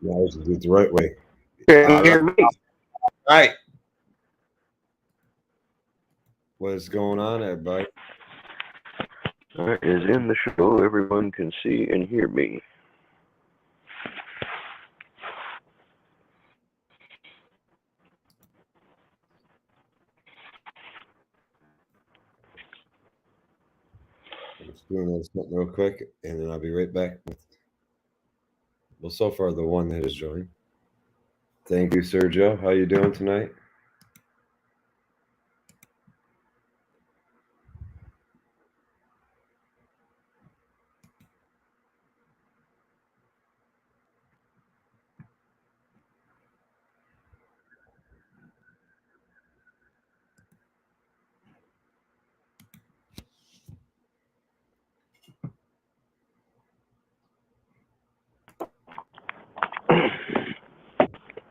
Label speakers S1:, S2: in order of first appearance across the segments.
S1: Now I should do it the right way.
S2: Can
S1: All
S2: you
S1: right.
S2: hear me?
S1: All right. What's going on, everybody?
S2: That is in the show. Everyone can see and hear me.
S1: I'm just doing this real quick, and then I'll be right back with, well, so far the one that has joined. Thank you, Sergio. How you doing tonight?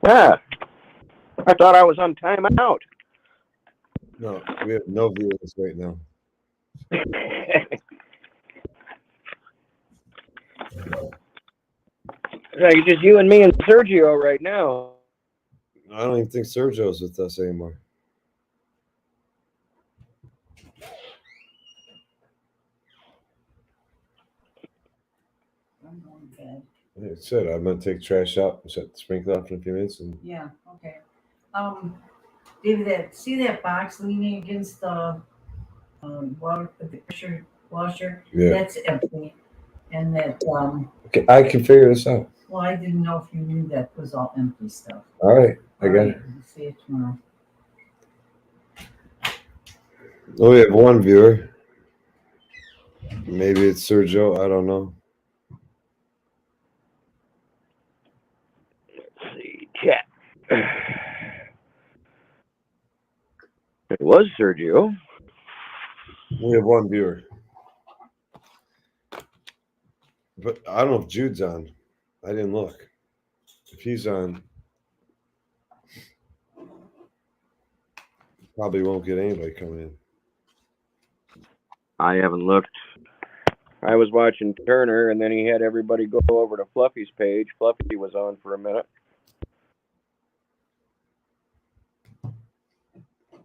S2: Ah, I thought I was on timeout.
S1: No, we have no viewers right now.
S2: Like just you and me and Sergio right now.
S1: I don't even think Sergio's with us anymore.
S3: I'm going to bed.
S1: Like I said, I'm gonna take trash out and shut the sprinkler off in a few minutes. And
S3: Yeah, okay. David, see that box leaning against the water, the pressure washer?
S1: yeah,
S3: That's empty. And that,
S1: okay, I can figure this out.
S3: well, I didn't know if you knew that was all empty stuff.
S1: All right, I
S3: All
S1: got
S3: right,
S1: it.
S3: see you tomorrow.
S1: Oh, we have one viewer. Maybe it's Sergio. I don't know.
S2: Let's see, chat. It was Sergio.
S1: We have one viewer, but I don't know if Jude's on. I didn't look. If he's on, probably won't get anybody coming in.
S2: I haven't looked. I was watching Turner, and then he had everybody go over to Fluffy's page. Fluffy was on for a minute.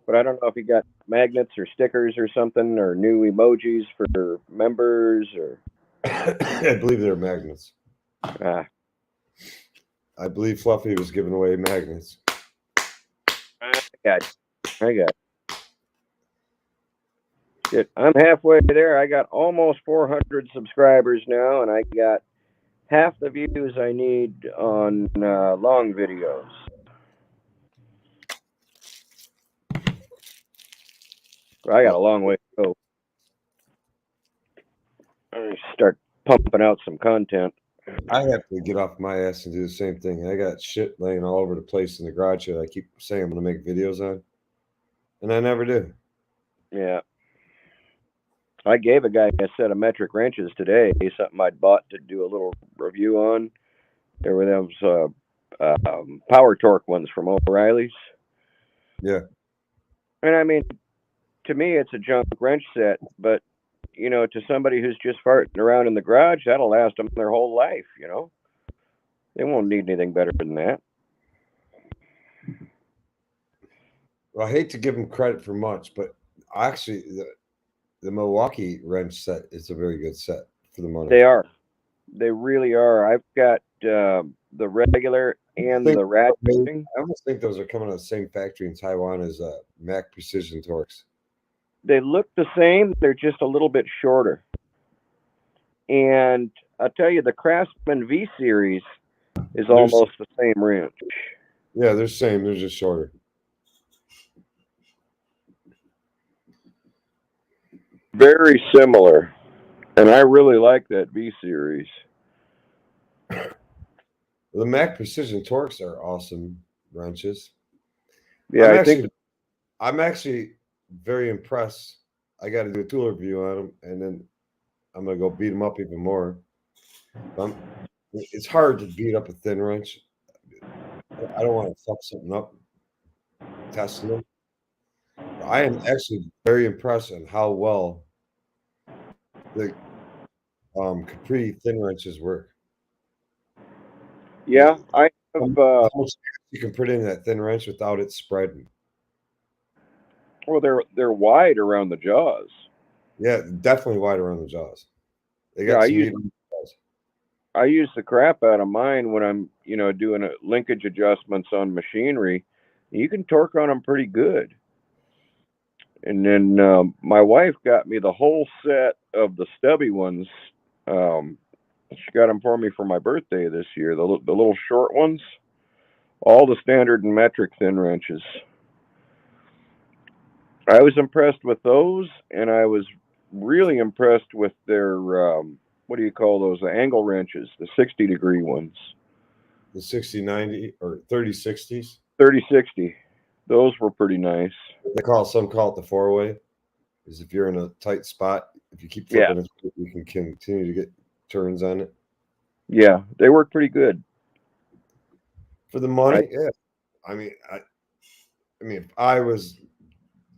S2: But I don't know if he got magnets or stickers or something, or new emojis for members, or
S1: I believe they're magnets.
S2: ah,
S1: I believe Fluffy was giving away magnets.
S2: I got shit. I'm halfway there. I got almost 400 subscribers now, and I got half the views I need on long videos. I got a long way to go. I start pumping out some content.
S1: I have to get off my ass and do the same thing. I got shit laying all over the place in the garage that I keep saying I'm going to make videos on, and I never do.
S2: Yeah. I gave a guy a set of metric wrenches today, something I'd bought to do a little review on. There were those power torque ones from O'Reilly's.
S1: Yeah.
S2: And I mean, to me, it's a junk wrench set, but, you know, to somebody who's just farting around in the garage, that'll last them their whole life, you know? They won't need anything better than that.
S1: Well, I hate to give them credit for much, but actually, the Milwaukee wrench set is a very good set for the money.
S2: They are. They really are. I've got the regular and the ratcheting.
S1: I almost think those are coming out of the same factory in Taiwan as Mac Precision Torques.
S2: They look the same. They're just a little bit shorter. And I'll tell you, the Craftsman V series is almost the same wrench.
S1: Yeah, they're the same. They're just shorter.
S2: Very similar. And I really like that V series.
S1: The Mac Precision Torques are awesome wrenches.
S2: Yeah,
S1: I'm actually very impressed. I got to do a tool review on them, and then I'm gonna go beat them up even more. It's hard to beat up a thin wrench. I don't want to fuck something up testing them. I am actually very impressed on how well the Capri thin wrenches work.
S2: Yeah, I
S1: How
S2: have.
S1: much you can put in that thin wrench without it spreading?
S2: Well, they're wide around the jaws.
S1: Yeah, definitely wide around the jaws. They
S2: Yeah,
S1: got some meat on the jaws.
S2: I use the crap out of mine when I'm doing linkage adjustments on machinery. You can torque on them pretty good. And then my wife got me the whole set of the stubby ones. She got them for me for my birthday this year. The little short ones, all the standard and metric thin wrenches. I was impressed with those, and I was really impressed with their what do you call those? The angle wrenches, the 60-degree ones,
S1: The 60-90 or 30-60s.
S2: 30-60. Those were pretty nice.
S1: Some call it the four-way. Is if you're in a tight spot, if you keep
S2: Yeah,
S1: flipping it, you can continue to get turns on it.
S2: yeah, they work pretty good.
S1: For the
S2: I
S1: money, yeah. I mean, if I was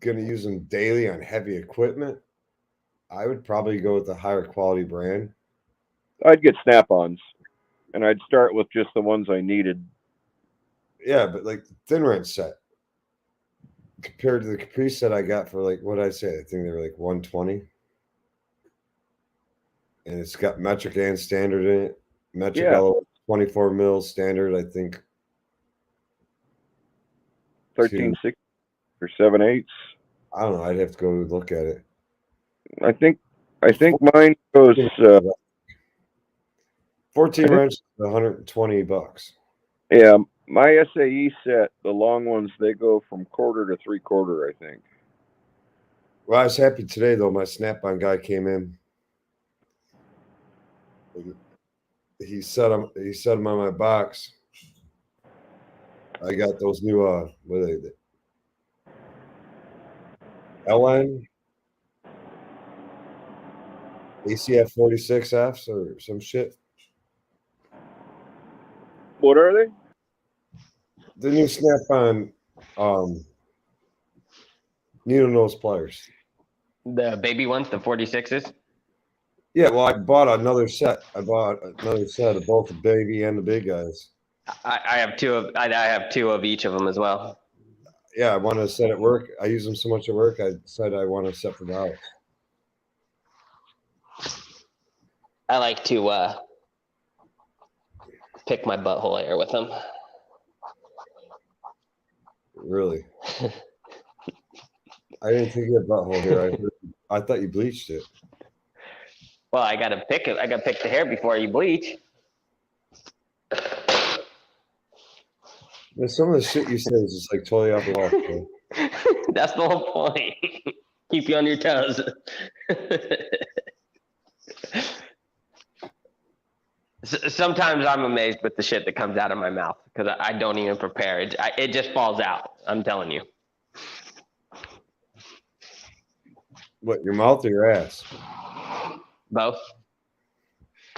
S1: going to use them daily on heavy equipment, I would probably go with a higher quality brand.
S2: I'd get Snap-ons, and I'd start with just the ones I needed.
S1: Yeah, but like the thin wrench set compared to the Capri set I got for like what I say, I think they were like 120, and it's got metric and standard in it. Metric
S2: Yeah,
S1: all 24 mil, standard I think
S2: 13
S1: to
S2: 6 or 7/8.
S1: I don't know. I'd have to go look at it.
S2: I think mine goes.
S1: 14
S2: I think
S1: wrench, $120.
S2: yeah, my SAE set, the long ones, they go from quarter to three-quarter. I think.
S1: Well, I was happy today though. My Snap-on guy came in. He set him. He set him on my box. I got those new. What are they? LN ACF 46Fs or some shit.
S2: What are they?
S1: The new Snap-on needle nose pliers.
S4: The baby ones, the 46s.
S1: Yeah, well, I bought another set. I bought another set of both the baby and the big guys.
S4: I have two of I have two of each of them as well.
S1: Yeah, I want to set at work. I use them so much at work. I decided I want to set for the house.
S4: I like to pick my butthole hair with them.
S1: Really, I didn't think you had butthole here. I thought you bleached it.
S4: Well, I gotta pick it. I gotta pick the hair before you bleach.
S1: Some of the shit you say is just like totally off the wall. Bro.
S4: That's the whole point. Keep you on your toes. Sometimes I'm amazed with the shit that comes out of my mouth because I don't even prepare. It just falls out. I'm telling you.
S1: What, your mouth or your ass?
S4: Both.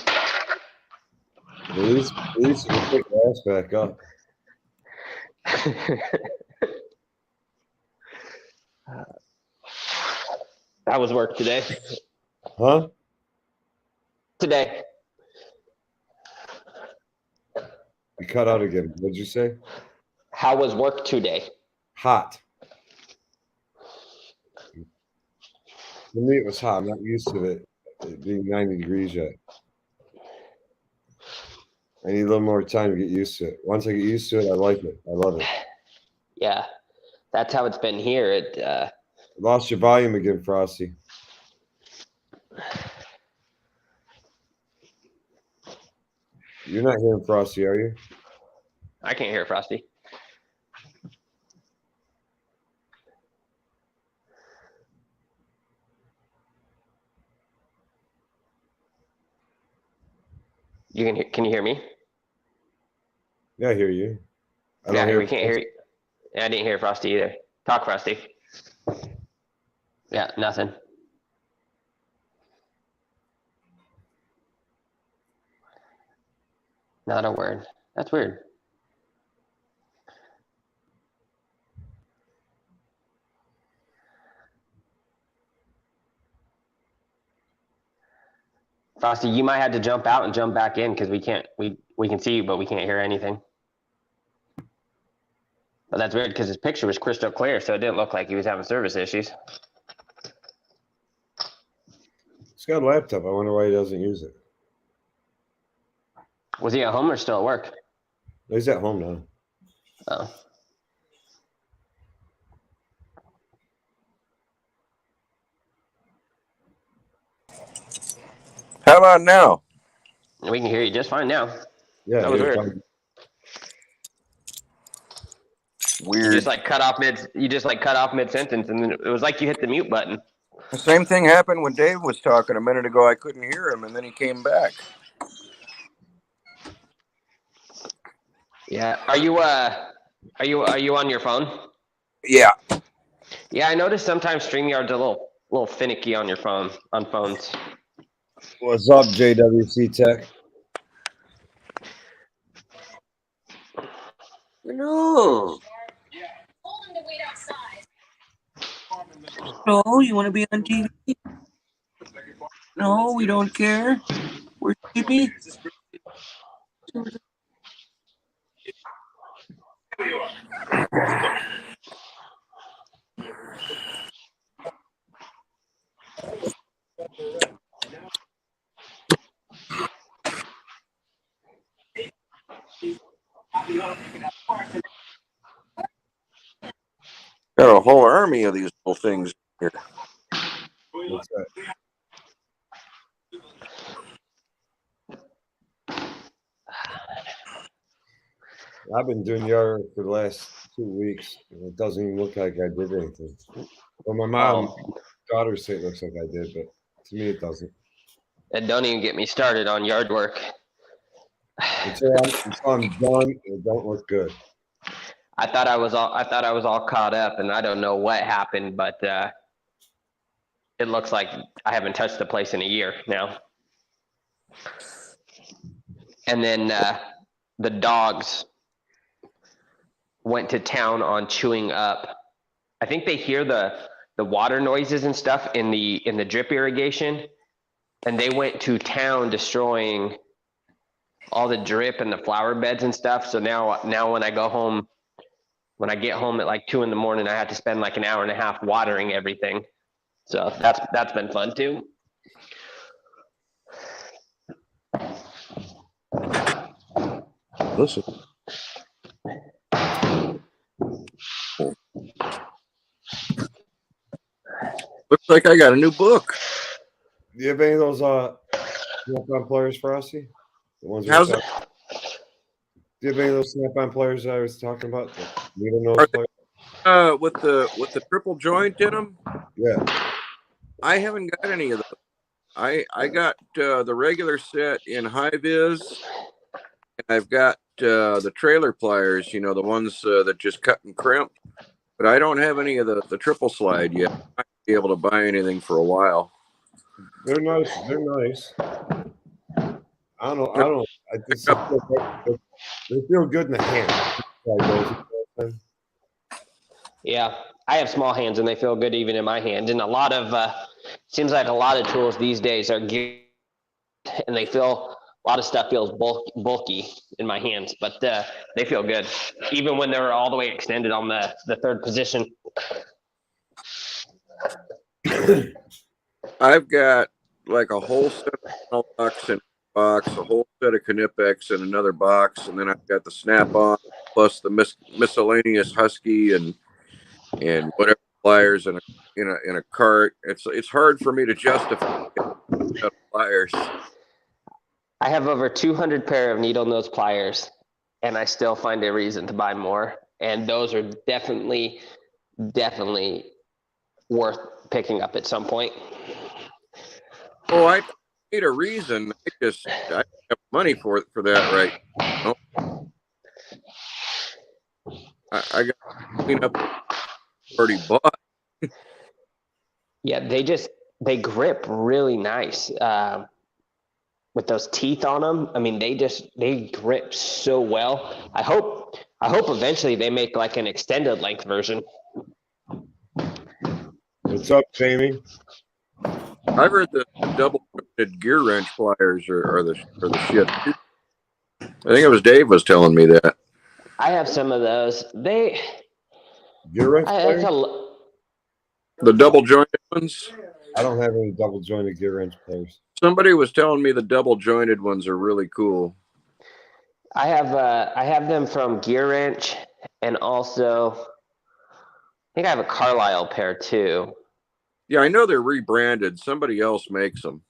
S1: At least you can pick your ass back up.
S4: How was work today?
S1: Huh?
S4: Today.
S1: You cut out again. What'd you say?
S4: How was work today?
S1: Hot. For me, it was hot. I'm not used to it being 90 degrees yet. I need a little more time to get used to it. Once I get used to it, I like it. I love it.
S4: Yeah, that's how it's been here.
S1: Lost your volume again, Frosty. You're not hearing Frosty, are you?
S4: I can't hear Frosty. Can you hear me?
S1: Yeah, I hear you. I don't
S4: Yeah,
S1: hear
S4: we can't hear you. Yeah, I didn't hear Frosty either. Talk, Frosty. Yeah, nothing. Not a word. That's weird. Frosty, you might have to jump out and jump back in because we can't. We can see you, but we can't hear anything. But that's weird because his picture was crystal clear, so it didn't look like he was having service issues.
S1: He's got a laptop. I wonder why he doesn't use it.
S4: Was he at home or still at work?
S1: He's at home now.
S4: Oh.
S2: How about now?
S4: We can hear you just fine now.
S1: Yeah,
S4: That was
S1: he
S4: weird.
S1: fine.
S4: You
S2: Weird.
S4: just like cut off mid sentence, and then it was like you hit the mute button.
S2: The same thing happened when Dave was talking a minute ago. I couldn't hear him, and then he came back.
S4: Yeah. Are you on your phone?
S2: Yeah.
S4: Yeah, I noticed sometimes StreamYard's a little finicky on your phone on phones.
S1: What's up, JWC Tech?
S2: No. No, you want to be on TV? No, we don't care. We're sleepy. Got a whole army of these little things here.
S1: What's that? I've been doing yard for the last 2 weeks, and it doesn't even look like I did anything. Well, my mom, daughters say it looks like I did, but to me it doesn't.
S4: And don't even get me started on yard work.
S1: Until I'm done, it don't look good.
S4: I thought I was all caught up, and I don't know what happened, but it looks like I haven't touched the place in a year now. And then the dogs went to town on chewing up. I think they hear the water noises and stuff in the drip irrigation, and they went to town destroying all the drip and the flower beds and stuff. So now when I go home, when I get home at like 2 a.m, I have to spend like an hour and a half watering everything. So that's been fun too.
S2: Listen. Looks like I got a new book.
S1: Do you have any of those snap-on players, Frosty? The ones
S2: How's it?
S1: Do you have any of those snap-on players I was talking about? You don't know players?
S2: With the triple joint in them?
S1: Yeah.
S2: I haven't got any of those. I got the regular set in high vis. I've got the trailer pliers, the ones that just cut and crimp. But I don't have any of the triple slide yet. I might be able to buy anything for a while.
S1: They're nice. They're nice. I don't. They feel good in the hand.
S4: Yeah, I have small hands and they feel good even in my hands. And a lot of seems like a lot of tools these days are geared, and a lot of stuff feels bulky in my hands, but they feel good even when they're all the way extended on the third position.
S2: I've got like a whole set of box and box, a whole set of Knipex in another box, and then I've got the snap-on plus the miscellaneous Husky and whatever pliers in a cart. It's hard for me to justify pliers.
S4: I have over 200 pair of needle nose pliers, and I still find a reason to buy more. And those are definitely worth picking up at some point.
S2: Oh, I need a reason. I have money for that right now. I got to clean up already bought.
S4: Yeah, they grip really nice with those teeth on them. I mean, they grip so well. I hope eventually they make like an extended length version.
S1: What's up, Jamie?
S2: I've heard the double gear wrench pliers are the shit. I think it was Dave was telling me that.
S4: I have some of those.
S1: Gear wrench
S4: It's
S1: players?
S2: The double jointed ones.
S1: I don't have any double jointed gear wrench players.
S2: Somebody was telling me the double jointed ones are really cool.
S4: I have them from Gear Wrench, and also I think I have a Carlisle pair too.
S2: Yeah, I know they're rebranded. Somebody else makes them.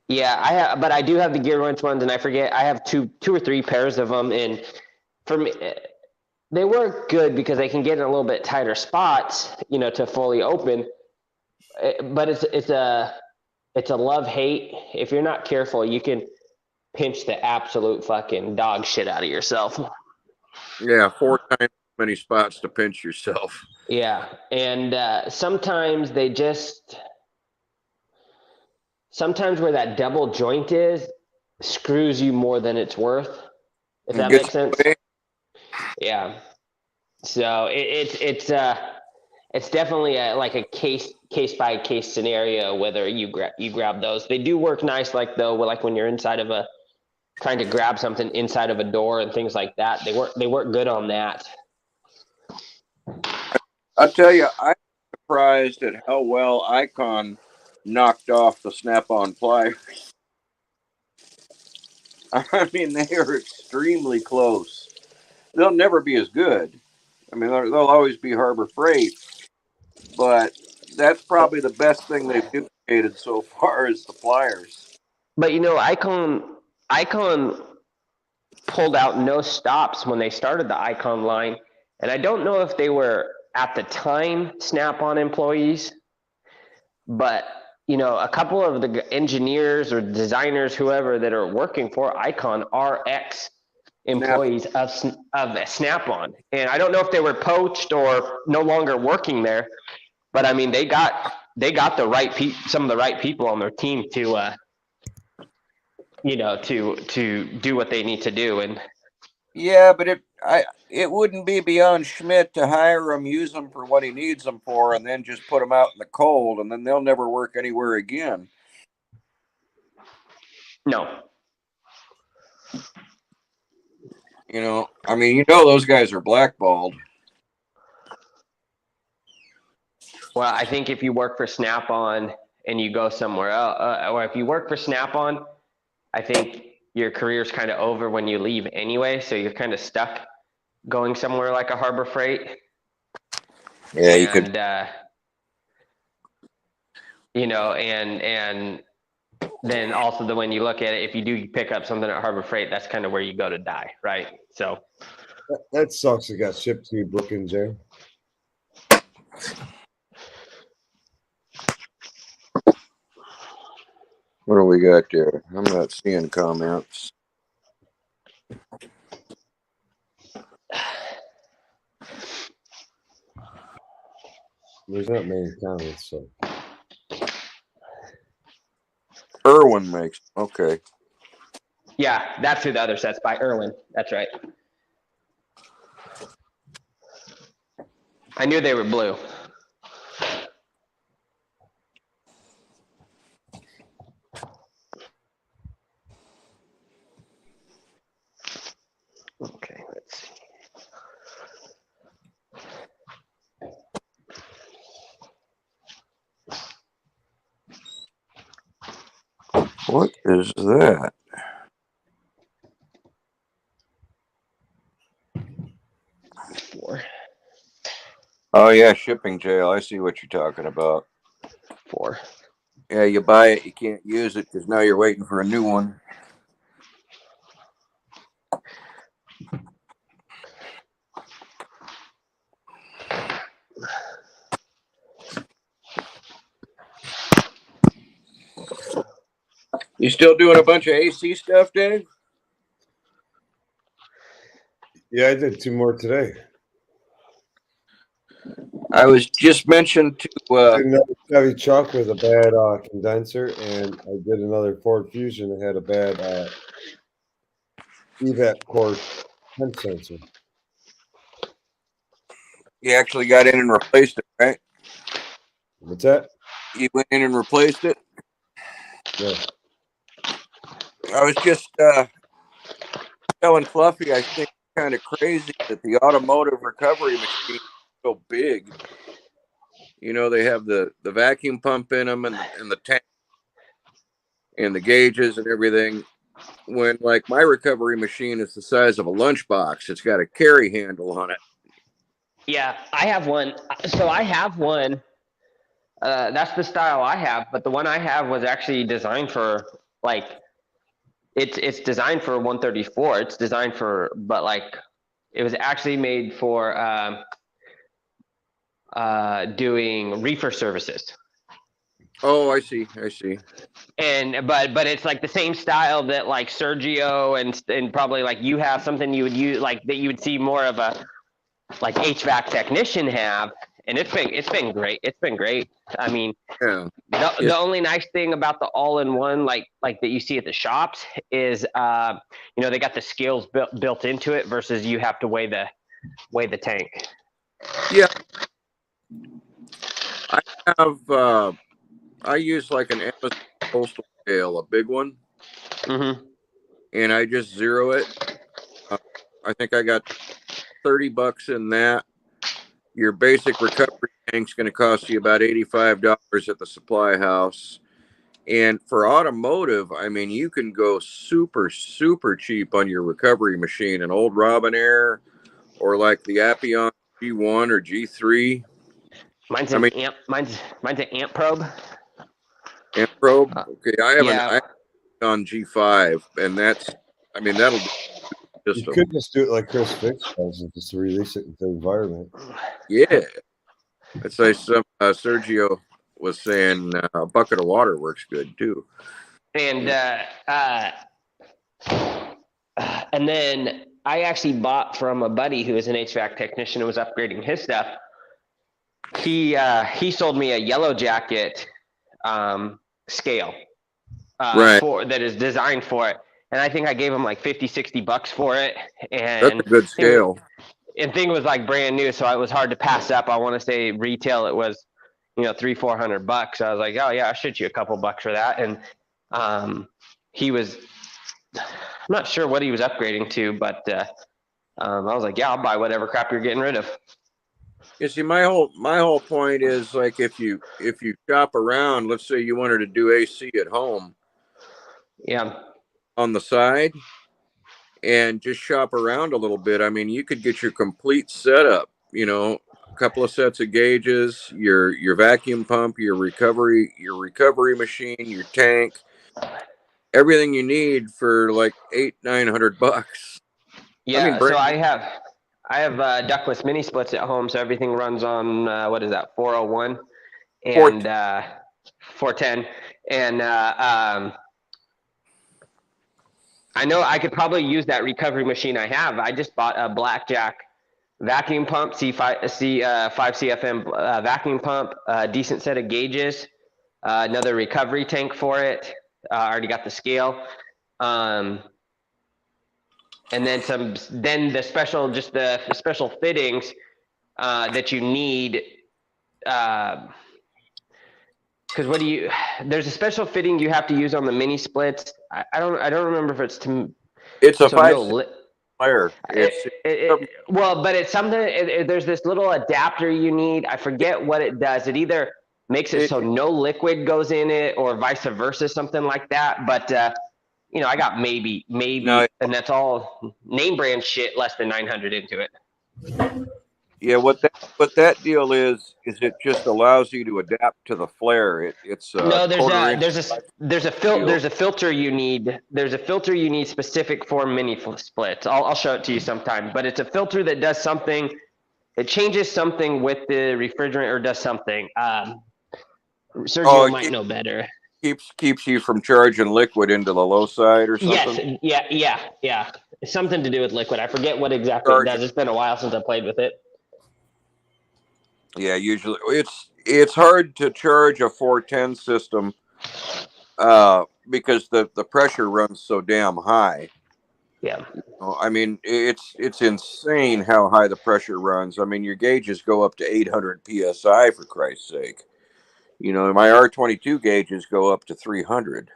S4: Yeah, but I do have the Gear Wrench ones, and I forget I have two or three pairs of them, and for me, they work good because they can get in a little bit tighter spots, to fully open. But it's a love-hate. If you're not careful, you can pinch the absolute fucking dog shit out of yourself.
S2: Yeah, 4 times as many spots to pinch yourself.
S4: Yeah, and sometimes where that double joint is screws you more than it's worth, if that makes sense. Yeah. So it's definitely like a case by case scenario whether you grab those. They do work nice, like when you're inside of trying to grab something inside of a door and things like that. They work good on that.
S2: I'll tell you, I'm surprised at how well Icon knocked off the snap-on pliers. I mean, they are extremely close. They'll never be as good. I mean, they'll always be Harbor Freight, but that's probably the best thing they've duplicated so far is the pliers.
S4: But Icon pulled out no stops when they started the Icon line, and I don't know if they were at the time Snap-on employees, but a couple of the engineers or designers, whoever that are working for Icon, are ex-employees of Snap-on, and I don't know if they were poached or no longer working there, but I mean they got the right some of the right people on their team to to do what they need to do. And
S2: yeah, but it wouldn't be beyond Schmidt to hire him, use them for what he needs them for, and then just put them out in the cold, and then they'll never work anywhere again.
S4: No.
S2: I mean, those guys are blackballed.
S4: Well, I think if you work for Snap-on and you go somewhere else, or if you work for Snap-on, I think your career's kind of over when you leave anyway, so you're kind of stuck going somewhere like a Harbor Freight.
S2: Yeah, you could.
S4: And then also when you look at it, if you do pick up something at Harbor Freight, that's kind of where you go to die, right? So
S1: that sucks. It got shipped to Brookings there.
S2: What do we got there? I'm not seeing comments.
S1: There's not many comments, so.
S2: Irwin makes. Okay.
S4: Yeah, that's who the other set's by, Irwin. That's right. I knew they were blue. Okay, let's see.
S2: What is that?
S4: Four.
S2: Oh yeah, shipping jail. I see what you're talking about.
S4: 4.
S2: Yeah, you buy it, you can't use it because now you're waiting for a new one. You still doing a bunch of AC stuff, Dave?
S1: Yeah, I did 2 more today.
S2: I was just mentioned to
S1: Another Chevy truck with a bad condenser, and I did another Ford Fusion that had a bad evap core temp sensor.
S2: you actually got in and replaced it, right?
S1: What's that?
S2: You went in and replaced it?
S1: Yeah.
S2: I was just telling Fluffy, I think it's kind of crazy that the automotive recovery machine is so big. You know, they have the vacuum pump in them and the tank and the gauges and everything. When like my recovery machine is the size of a lunchbox, it's got a carry handle on it.
S4: Yeah, I have one. So I have one. That's the style I have, but the one I have was actually designed for like it's designed for 134. It's designed for, but like it was actually made for doing reefer services.
S2: Oh, I see. I see.
S4: And but it's like the same style that like Sergio and probably like you have something you would use like that you would see more of a like HVAC technician have, and it's been great. It's been great. I mean,
S2: Yeah.
S4: the only nice thing about the all-in-one like that you see at the shops is you know, they got the scales built into it versus you have to weigh the tank.
S2: Yeah. I have I use like an Amazon postal scale, a big one,
S4: Mm-hmm.
S2: and I just zero it. I think I got $30 in that. Your basic recovery tank's going to cost you about $85 at the supply house. And for automotive, I mean, you can go super, super cheap on your recovery machine, an old Robin Air or like the Appion G1 or G3.
S4: Mine's
S2: I
S4: an
S2: mean,
S4: amp. Mine's an amp probe.
S2: Amp Probe. Okay, I have an
S4: Yeah.
S2: Appion G5, and that's, I mean, that'll do the
S1: You
S2: system.
S1: could just do it like Chris Fix does and just release it into the environment.
S2: Yeah. That's like some Sergio was saying a bucket of water works good too.
S4: And and then I actually bought from a buddy who is an HVAC technician who was upgrading his stuff. He sold me a Yellow Jacket scale
S2: Right.
S4: for that is designed for it, and I think I gave him like $50-$60 for it,
S2: That's
S4: and
S2: a good scale.
S4: thing was like brand new, so it was hard to pass up. I want to say retail it was, you know, $300-$400. I was like, oh yeah, I'll shoot you a couple bucks for that. And he was, I'm not sure what he was upgrading to, but I was like, yeah, I'll buy whatever crap you're getting rid of.
S2: You see, my whole point is like if you shop around, let's say you wanted to do AC at home
S4: Yeah.
S2: on the side and just shop around a little bit. I mean, you could get your complete setup, you know, a couple of sets of gauges, your vacuum pump, your recovery machine, your tank, everything you need for like $800-900. I mean,
S4: Yeah. So I have ductless mini splits at home, so everything runs on what is that, 401 and 410, and I know I could probably use that recovery machine I have. I just bought a Blackjack vacuum pump, C5 CFM vacuum pump, a decent set of gauges, another recovery tank for it. I already got the scale. And then the special fittings that you need. Because there's a special fitting you have to use on the mini splits. I don't remember if it's
S2: it's a
S4: so no
S2: 5 player.
S4: well, but it's something. There's this little adapter you need. I forget what it does. It either makes it so no liquid goes in it, or vice versa, something like that. But you know, I got maybe,
S2: No.
S4: and that's all name brand shit. Less than 900 into it.
S2: Yeah, what that deal is it just allows you to adapt to the flare. It's
S4: No,
S2: quarter-inch.
S4: there's a filter you need. There's a filter you need specific for mini splits. I'll show it to you sometime. But it's a filter that does something. It changes something with the refrigerant or does something. Sergio might know better.
S2: Keeps you from charging liquid into the low side or something.
S4: Yes, yeah. It's something to do with liquid. I forget what exactly it does. It's been a while since I played with it.
S2: Yeah, usually it's hard to charge a 410 system because the pressure runs so damn high.
S4: Yeah.
S2: I mean, it's insane how high the pressure runs. I mean, your gauges go up to 800 psi for Christ's sake. You know, my R22 gauges go up to 300.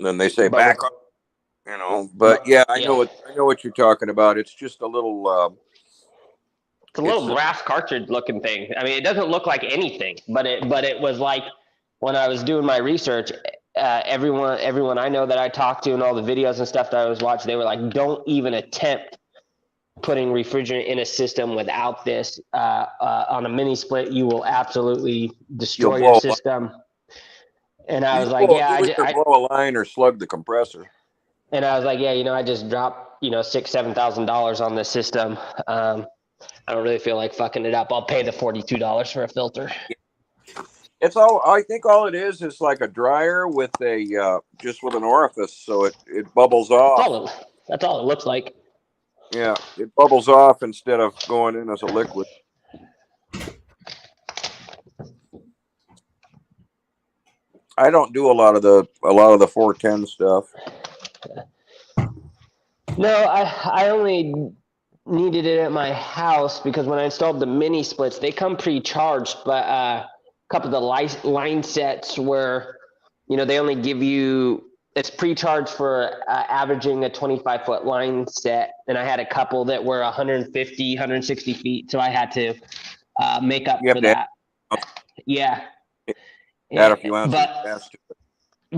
S2: And then they say
S4: But
S2: back
S4: with,
S2: up, But yeah, I know
S4: yeah.
S2: what you're talking about. It's just a little.
S4: It's a little brass cartridge looking thing. I mean, it doesn't look like anything, but it was like when I was doing my research, everyone I know that I talked to and all the videos and stuff that I was watching, they were like, don't even attempt putting refrigerant in a system without this on a mini split. You will absolutely destroy your
S2: You'll blow.
S4: system. And I was like, yeah,
S2: You'll either blow a line or slug the compressor.
S4: and I was like, yeah, I just dropped, $6,000-7,000 on this system. I don't really feel like fucking it up. I'll pay the $42 for a filter.
S2: It's all. I think all it is like a dryer with a just with an orifice, so it bubbles off.
S4: That's all it looks like.
S2: Yeah, it bubbles off instead of going in as a liquid. I don't do a lot of the 410 stuff.
S4: No, I only needed it at my house because when I installed the mini splits, they come pre-charged, but a couple of the line sets were, they only give you, it's pre-charged for averaging a 25-foot line set, and I had a couple that were 150, 160 feet, so I had to make up for that. Yeah.
S2: Add a few ounces of gas to it.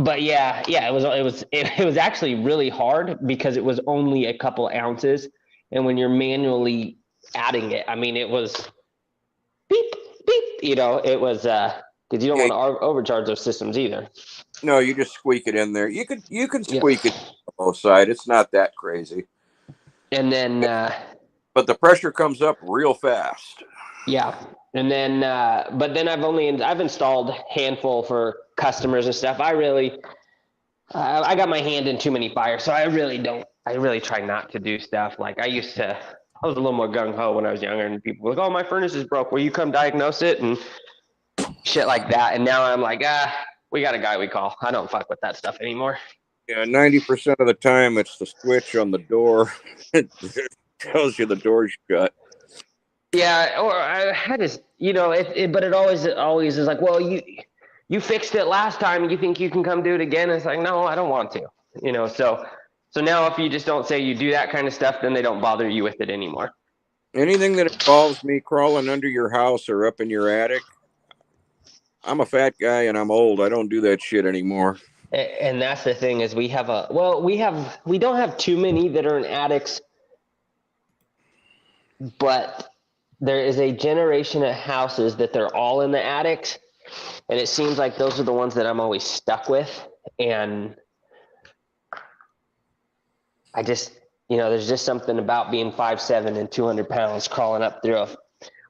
S4: But yeah, it was actually really hard because it was only a couple ounces, and when you're manually adding it, I mean, it was beep beep. It was because you don't want to overcharge those systems either.
S2: No, you just squeak it in there. You can squeak it on both sides. It's not that crazy.
S4: And then,
S2: but the pressure comes up real fast.
S4: Yeah. And then, but then I've installed a handful for customers and stuff. I got my hand in too many fires, so I really try not to do stuff. Like I was a little more gung-ho when I was younger, and people were like, oh, my furnace is broke. Will you come diagnose it? And shit like that. And now I'm like, we got a guy we call. I don't fuck with that stuff anymore.
S2: Yeah, 90% of the time it's the switch on the door. It tells you the door's shut.
S4: Yeah, or I just, but it always is like, well, you fixed it last time. You think you can come do it again? It's like, no, I don't want to. So now if you just don't say you do that kind of stuff, then they don't bother you with it anymore.
S2: Anything that involves me crawling under your house or up in your attic, I'm a fat guy and I'm old. I don't do that shit anymore.
S4: And that's the thing is we don't have too many that are in attics, but there is a generation of houses that they're all in the attics, and it seems like those are the ones that I'm always stuck with. And I just, there's just something about being 5'7" and 200 pounds crawling up through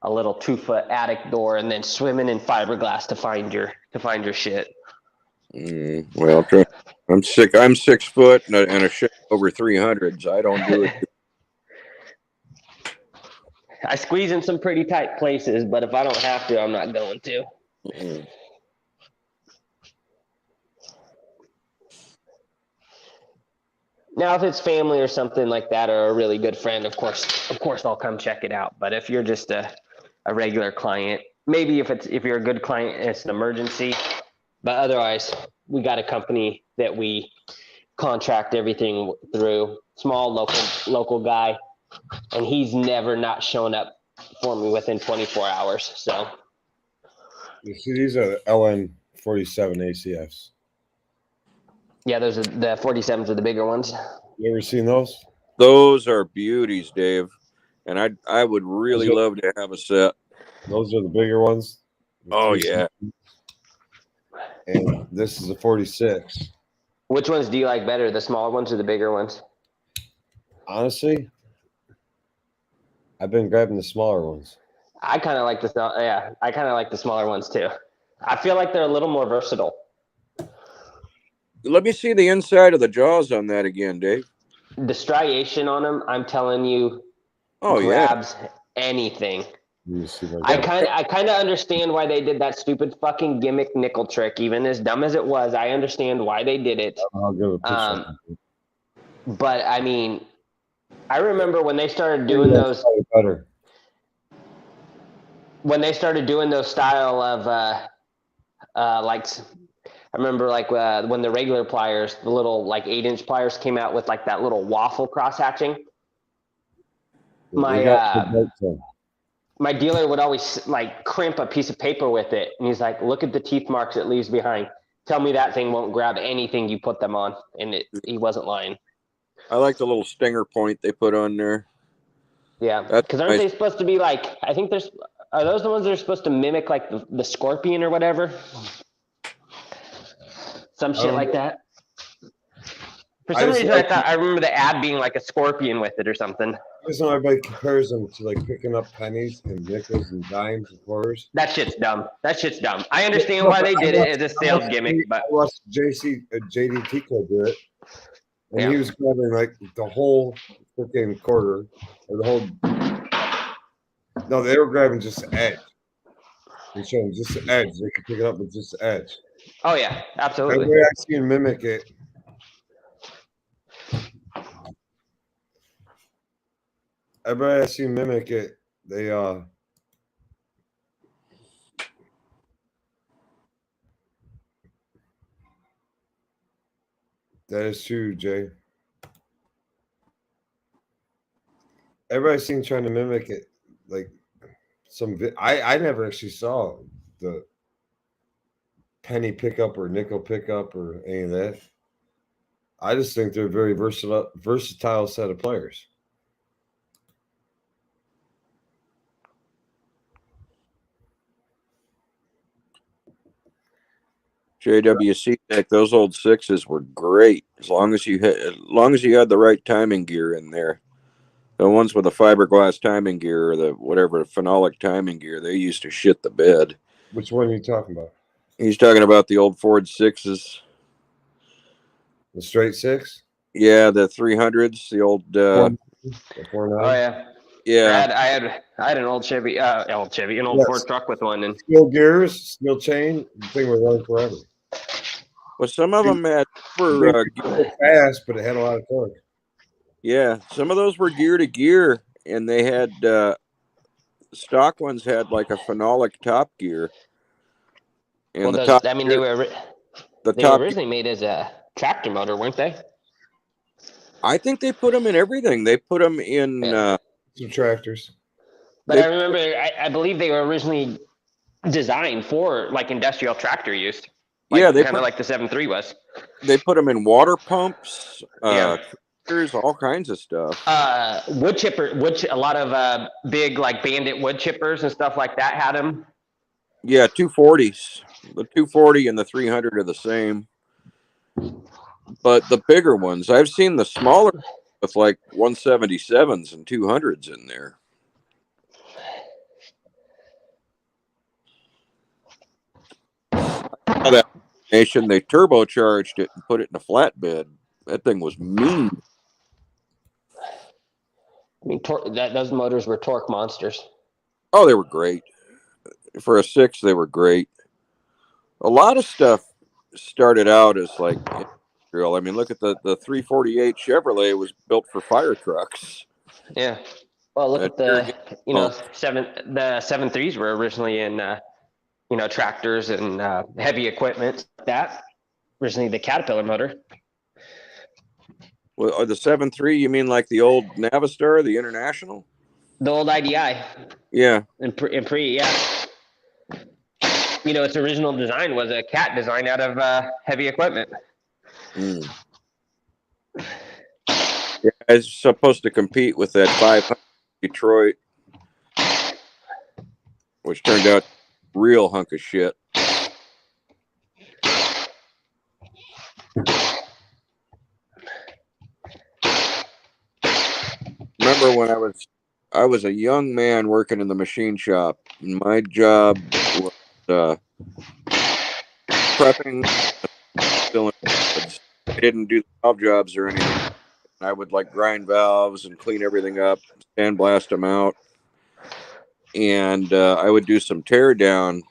S4: a little 2-foot attic door and then swimming in fiberglass to find your shit.
S2: Well, I'm 6 foot and a shit over 300s. I don't do it.
S4: I squeeze in some pretty tight places, but if I don't have to, I'm not going to. Mm-hmm. Now, if it's family or something like that, or a really good friend, of course, I'll come check it out. But if you're just a regular client, maybe if you're a good client and it's an emergency, but otherwise, we got a company that we contract everything through. Small local guy. And he's never not shown up for me within 24 hours. So
S1: you see, these are the LN47 ACFs.
S4: Yeah, those are the 47s are the bigger ones.
S1: You ever seen those?
S2: Those are beauties, Dave. And I would really love to have a set.
S1: Those are the bigger ones.
S2: Oh yeah.
S1: And this is a 46.
S4: Which ones do you like better, the smaller ones or the bigger ones?
S1: Honestly, I've been grabbing the smaller ones.
S4: I kind of like the smaller ones too. I feel like they're a little more versatile.
S2: Let me see the inside of the jaws on that again, Dave.
S4: The striation on them, I'm telling you, grabs anything. I kind of understand why they did that stupid fucking gimmick nickel trick. Even as dumb as it was, I understand why they did it.
S1: I'll give a picture.
S4: But I mean, I remember when they started doing those.
S1: Better. When
S4: they started doing those style of I remember like when the regular pliers, the little like 8-inch pliers came out with like that little waffle cross hatching.
S1: They got the bite tone.
S4: My dealer would always like crimp a piece of paper with it, and he's like, "Look at the teeth marks it leaves behind. Tell me that thing won't grab anything you put them on." And he wasn't lying.
S2: I like the little stinger point they put on there.
S4: Yeah,
S2: That's
S4: because aren't
S2: nice.
S4: they supposed to be like? I think are those the ones that are supposed to mimic like the scorpion or whatever? Some shit like that. For some reason, I remember the ad being like a scorpion with it or something.
S1: I just know everybody compares them to like picking up pennies and nickels and dimes and quarters.
S4: That shit's dumb. That shit's dumb. I understand why they did it as a sales gimmick, but
S1: I watched JD Tico do it, and
S4: Yeah.
S1: he was grabbing like the whole freaking quarter or the whole. No, they were grabbing just the edge. And showing just the edge. They could pick it up with just the edge.
S4: oh yeah, absolutely.
S1: Everybody I seen mimic it. Everybody I seen mimic it. They That is true, Jay. Everybody seen trying to mimic it, like I never actually saw the penny pickup or nickel pickup or any of that. I just think they're a very versatile set of players.
S2: JWC deck, those old sixes were great as long as you had the right timing gear in there. The ones with the fiberglass timing gear or the whatever phenolic timing gear, they used to shit the bed.
S1: Which one are you talking about?
S2: He's talking about the old Ford sixes.
S1: The straight six?
S2: Yeah, the 300s, the old
S1: The 4.9?
S4: Oh yeah.
S2: yeah.
S4: I had an old Chevy, an old
S1: Yes.
S4: Ford truck with one, and
S1: Steel gears, steel chain. The thing was running forever.
S2: Well, some of them had
S1: Fast, but it had a lot of torque.
S2: yeah, some of those were gear to gear, and they had stock ones had like a phenolic top gear. And
S4: well,
S2: top
S4: I mean,
S2: gear,
S4: they were originally made as a tractor motor, weren't they?
S2: I think they put them in everything. They put them in
S1: Some tractors.
S4: But I remember, I believe they were originally designed for like industrial tractor use. Like,
S2: yeah, they
S4: kind of like the 7.3 was.
S2: They put them in water pumps,
S4: Yeah.
S2: all kinds of stuff.
S4: Wood chipper, a lot of big like Bandit wood chippers and stuff like that had them.
S2: Yeah, 240s. The 240 and the 300 are the same. But the bigger ones, I've seen the smaller with like 177s and 200s in there. That nation, they turbocharged it and put it in a flatbed. That thing was mean.
S4: I mean, those motors were torque monsters.
S2: Oh, they were great. For a 6, they were great. A lot of stuff started out as like industrial. I mean, look at the 348 Chevrolet was built for fire trucks.
S4: Yeah. Well, look at the 7.3s were originally in tractors and heavy equipment like that. Originally the Caterpillar motor.
S2: Well, the 7.3, you mean like the old Navistar, the International?
S4: The old IDI.
S2: Yeah.
S4: And pre, yeah. Its original design was a cat design out of heavy equipment.
S2: Mm. Yeah, it's supposed to compete with that 500 Detroit, which turned out real hunk of shit. Remember when I was a young man working in the machine shop, and my job was prepping cylinders. I didn't do the valve jobs or anything. I would like grind valves and clean everything up, sandblast them out, and I would do some tear down.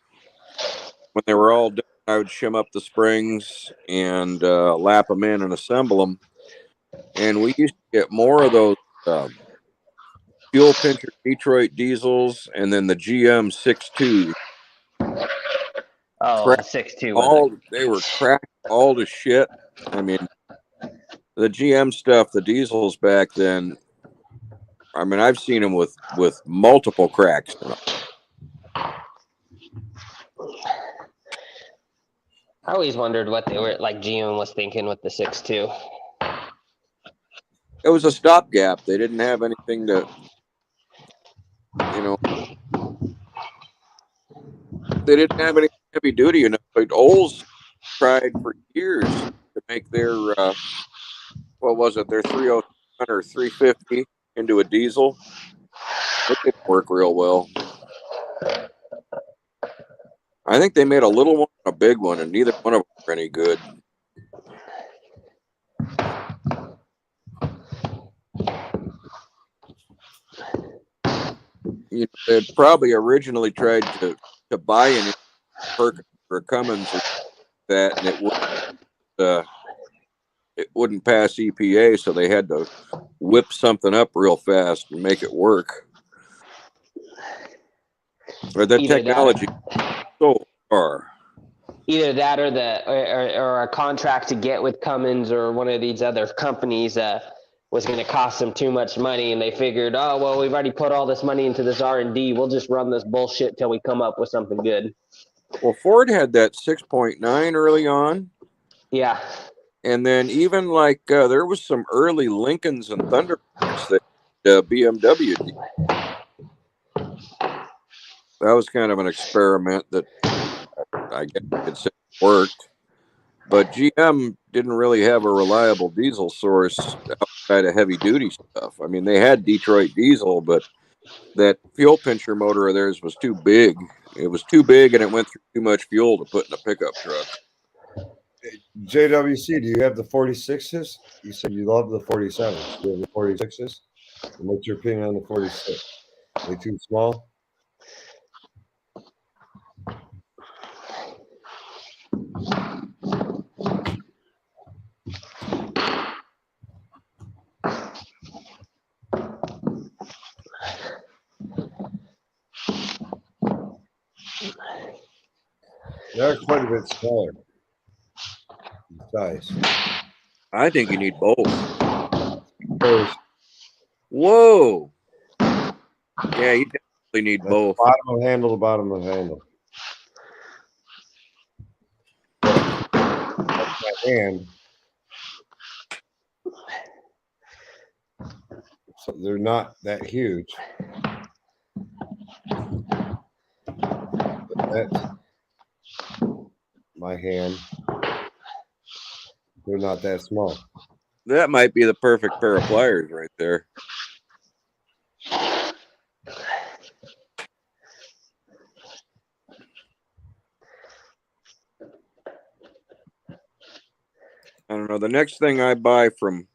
S2: When they were all done, I would shim up the springs and lap them in and assemble them. And we used to get more of those fuel pincher Detroit diesels, and then the GM 6.2.
S4: Oh, the
S2: cracked
S4: 6.2
S2: all.
S4: was
S2: They were cracked all to shit. I mean, the GM stuff, the diesels back then. I mean, I've seen them with multiple cracks in them.
S4: I always wondered what they were like. GM was thinking with the 6.2.
S2: It was a stopgap. They didn't have anything to, you know, they didn't have any heavy duty. You know, like Olds tried for years to make their what was it? Their 307 or 350 into a diesel. It didn't work real well. I think they made a little one and a big one, and neither one of them were any good. You know, they'd probably originally tried to buy an Perkins or a Cummins or that, and it wouldn't pass EPA, so they had to whip something up real fast and make it work. But the
S4: Either
S2: technology so far.
S4: Either that or or a contract to get with Cummins or one of these other companies was going to cost them too much money, and they figured, oh well, we've already put all this money into this R&D. We'll just run this bullshit till we come up with something good.
S2: Well, Ford had that 6.9 early on.
S4: Yeah.
S2: And then even like there was some early Lincolns and Thunderbirds that BMW did. That was kind of an experiment that I guess you could say worked. But GM didn't really have a reliable diesel source outside of heavy duty stuff. I mean, they had Detroit diesel, but that fuel pincher motor of theirs was too big. It was too big and it went through too much fuel to put in a pickup truck.
S1: JWC, do you have the 46s? You said you love the 47s. Do you have the 46s? And what's your opinion on the 46? Are they too small? They're quite a bit smaller in size.
S2: I think you need both.
S1: First,
S2: Whoa. Yeah, you definitely need both.
S1: bottom of handle to bottom of handle. That's my hand. So they're not that huge. But that's my hand. They're not that small.
S2: That might be the perfect pair of pliers right there. I don't know. The next thing I buy from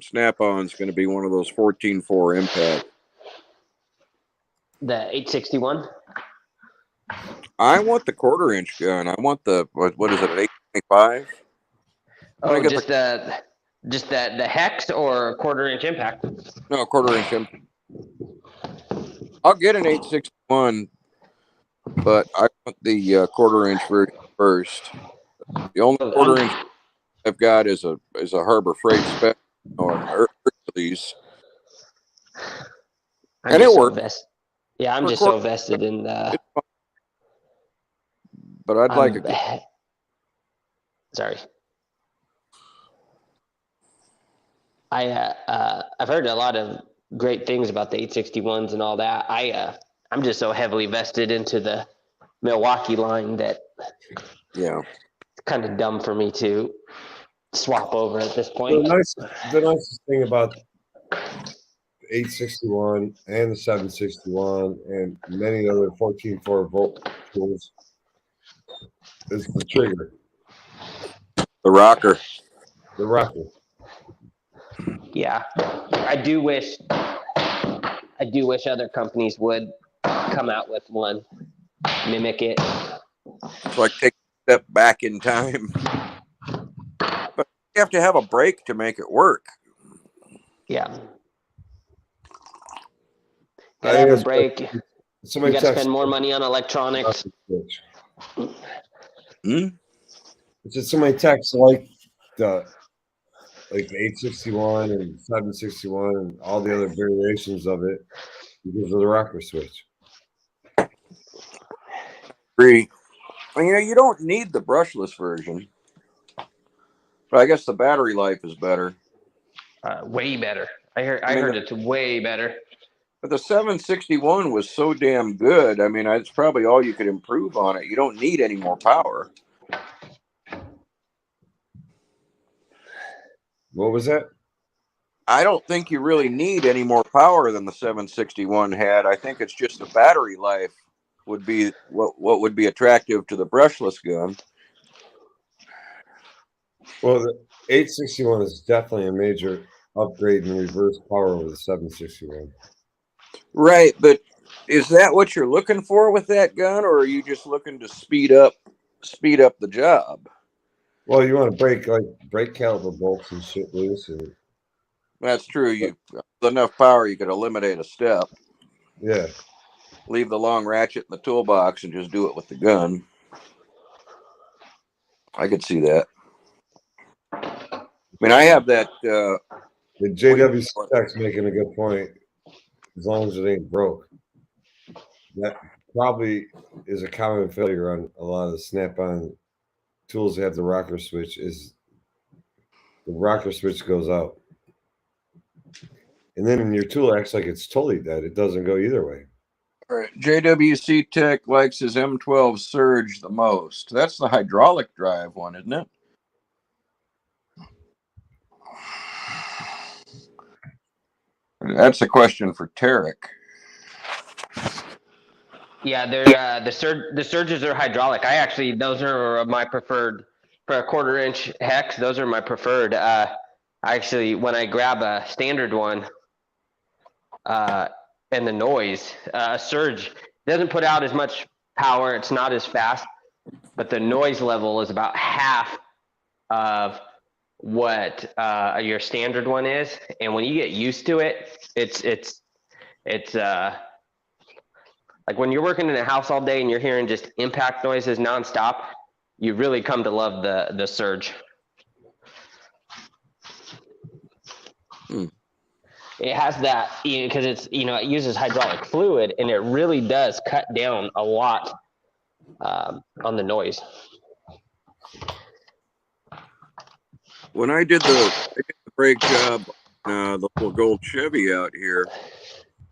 S2: Snap-on is going to be one of those 14.4 impact.
S4: The 861.
S2: I want the 1/4 inch gun. I want the what is it, an 825?
S4: Oh, just the hex or 1/4 inch impact?
S2: No, 1/4 inch impact. I'll get an 861, but I want the 1/4 inch version first. The only 1/4 inch I've got is a Harbor Freight spec or an Hercules. And it works.
S4: Yeah, I'm just so vested in the.
S2: But I'd like a.
S4: Sorry. I've heard a lot of great things about the 861s and all that. I'm just so heavily vested into the Milwaukee line that
S2: Yeah,
S4: it's kind of dumb for me to swap over at this point.
S1: The nicest thing about 861 and the 761 and many other 14.4 volt tools is the trigger,
S2: the rocker.
S1: the rocker.
S4: Yeah, I do wish other companies would come out with one, mimic it.
S2: It's like take a step back in time. But you have to have a brake to make it work.
S4: Yeah. Gotta have a brake. You gotta spend more money on electronics.
S1: It's just so many techs the 861 and 761 and all the other variations of it because of the rocker switch.
S2: Agree. And, you don't need the brushless version, but I guess the battery life is better.
S4: Way better. I heard it's way better.
S2: But the 761 was so damn good. I mean, it's probably all you could improve on it. You don't need any more power.
S1: What was that?
S2: I don't think you really need any more power than the 761 had. I think it's just the battery life would be what would be attractive to the brushless gun.
S1: Well, the 861 is definitely a major upgrade in reverse power over the 761.
S2: Right, but is that what you're looking for with that gun, or are you just looking to speed up the job?
S1: Well, you want to break caliber bolts and shit loose, and
S2: That's true. You with enough power, you could eliminate a step.
S1: yeah.
S2: Leave the long ratchet in the toolbox and just do it with the gun. I could see that. I mean, I have that.
S1: The JWC tech's making a good point. As long as it ain't broke, that probably is a common failure on a lot of the snap-on tools that have the rocker switch. Is the rocker switch goes out, and then your tool acts like it's totally dead. It doesn't go either way.
S2: Right. JWC Tech likes his M12 Surge the most. That's the hydraulic drive one, isn't it? That's a question for Tarek.
S4: Yeah, they're the surges are hydraulic. Those are my preferred for a 1/4 inch hex. Those are my preferred. When I grab a standard one, and the noise, a surge doesn't put out as much power. It's not as fast, but the noise level is about half of what your standard one is. And when you get used to it, it's like when you're working in a house all day and you're hearing just impact noises nonstop, you really come to love the surge. It has that, because it's, it uses hydraulic fluid, and it really does cut down a lot on the noise.
S2: When I did the brake job, the little gold Chevy out here,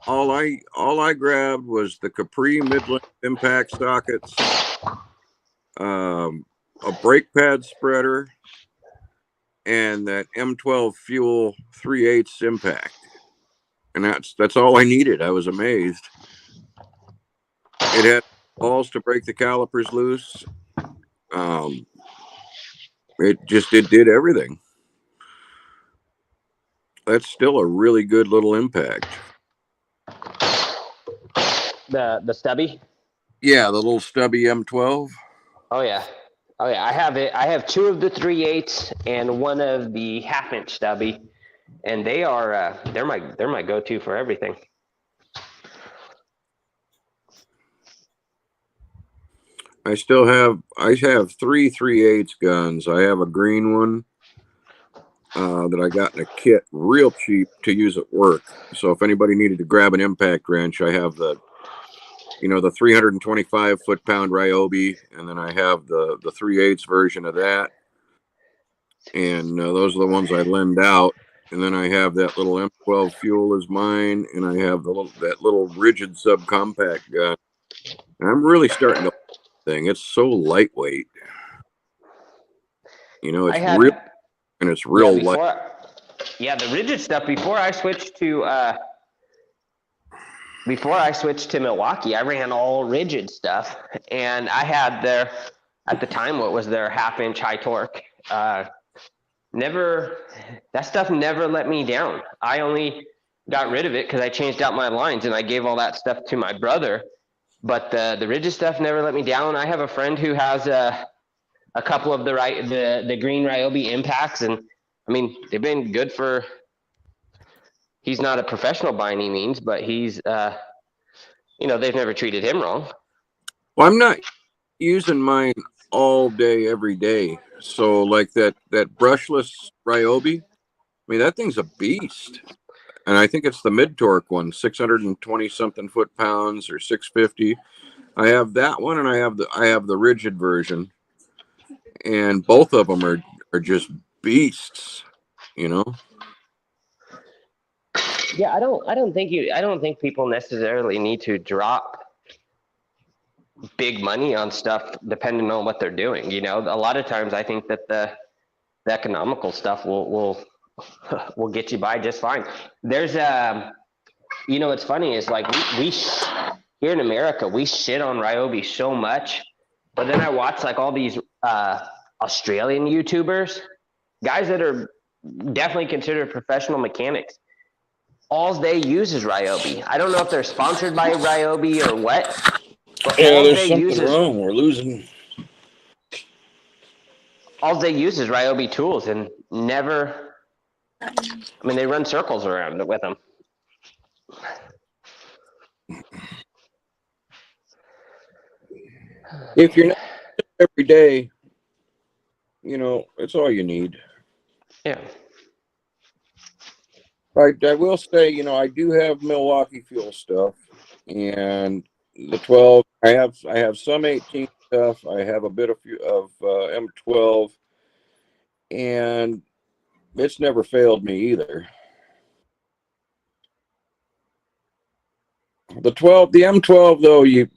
S2: all I grabbed was the Capri mid-length impact sockets, a brake pad spreader, and that M12 Fuel 3/8 impact, and that's all I needed. I was amazed. It had balls to break the calipers loose. It did everything. That's still a really good little impact.
S4: The stubby?
S2: Yeah, the little stubby M12.
S4: Oh yeah. I have it. I have 2 of the 3/8 and 1 of the 1/2 inch stubby, and they are they're my go-to for everything.
S2: I have 3 3/8 guns. I have a green one that I got in a kit real cheap to use at work. So if anybody needed to grab an impact wrench, I have the 325 foot-pound Ryobi, and then I have the 3/8 version of that. And those are the ones I lend out. And then I have that little M12 Fuel is mine, and I have that little rigid subcompact gun. And I'm really starting to thing. It's so lightweight. It's real light.
S4: Yeah, the rigid stuff before I switched to Milwaukee, I ran all rigid stuff, and I had at the time, what was their 1/2 inch high torque. That stuff never let me down. I only got rid of it because I changed out my lines and I gave all that stuff to my brother. But the rigid stuff never let me down. I have a friend who has a couple of the green Ryobi impacts, and I mean, they've been good for. He's not a professional by any means, but he's they've never treated him wrong.
S2: Well, I'm not using mine
S5: all day, every day. So like that brushless Ryobi, I mean, that thing's a beast. And I think it's the mid torque one, 620 something foot-pounds or 650. I have that one, and I have the rigid version, and both of them are just beasts, you know.
S4: Yeah, I don't think people necessarily need to drop big money on stuff depending on what they're doing. You know, a lot of times I think that the economical stuff will will get you by just fine. There's you know, what's funny is like we here in America we shit on Ryobi so much, but then I watch like all these Australian YouTubers, guys that are definitely considered professional mechanics. All they use is Ryobi. I don't know if they're sponsored by Ryobi or what, but
S5: Yeah, there's something wrong. We're losing.
S4: All they use is Ryobi tools and never. I mean, they run circles around it with them.
S5: If you're not every day, you know, it's all you need.
S4: Yeah.
S5: I will say, you know, I do have Milwaukee fuel stuff, and the 12. I have some 18 stuff. I have a bit of M12, and it's never failed me either. The M12 though, you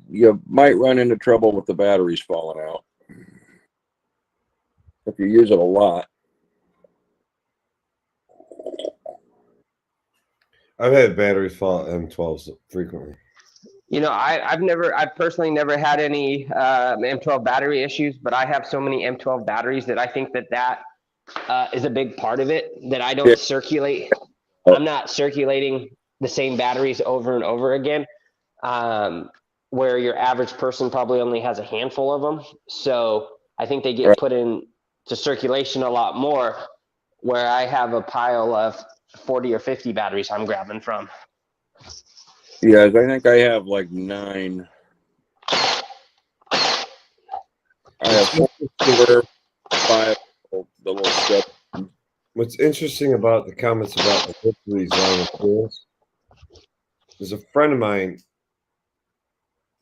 S5: might run into trouble with the batteries falling out if you use it a lot.
S1: I've had batteries fall out M12s frequently.
S4: You know, I've personally never had any M12 battery issues, but I have so many M12 batteries that I think that is a big part of it, that I don't circulate. I'm not circulating the same batteries over and over again, where your average person probably only has a handful of them. So I think they get put into circulation a lot more, where I have a pile of 40 or 50 batteries I'm grabbing from.
S5: Yeah, I think I have like 9. I have 4 5 the little stuff.
S1: What's interesting about the comments about the Hercules line of tools is a friend of mine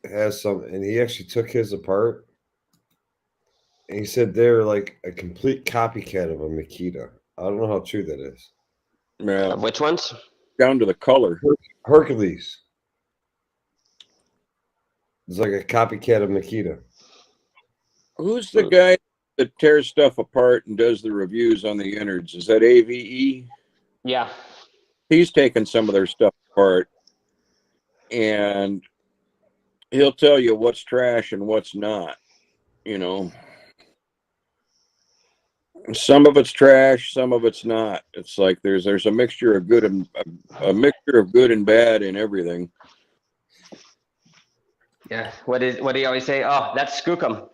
S1: has some, and he actually took his apart, and he said they're like a complete copycat of a Makita. I don't know how true that is.
S5: Yeah,
S4: Which ones?
S5: down to the color.
S1: Hercules. It's like a copycat of Makita.
S5: Who's the guy that tears stuff apart and does the reviews on the innards? Is that AVE?
S4: Yeah.
S5: He's taken some of their stuff apart, and he'll tell you what's trash and what's not. You know, some of it's trash, some of it's not. It's like there's a mixture of good and a mixture of good and bad in everything.
S4: Yeah. What do you always say? Oh, that's skookum.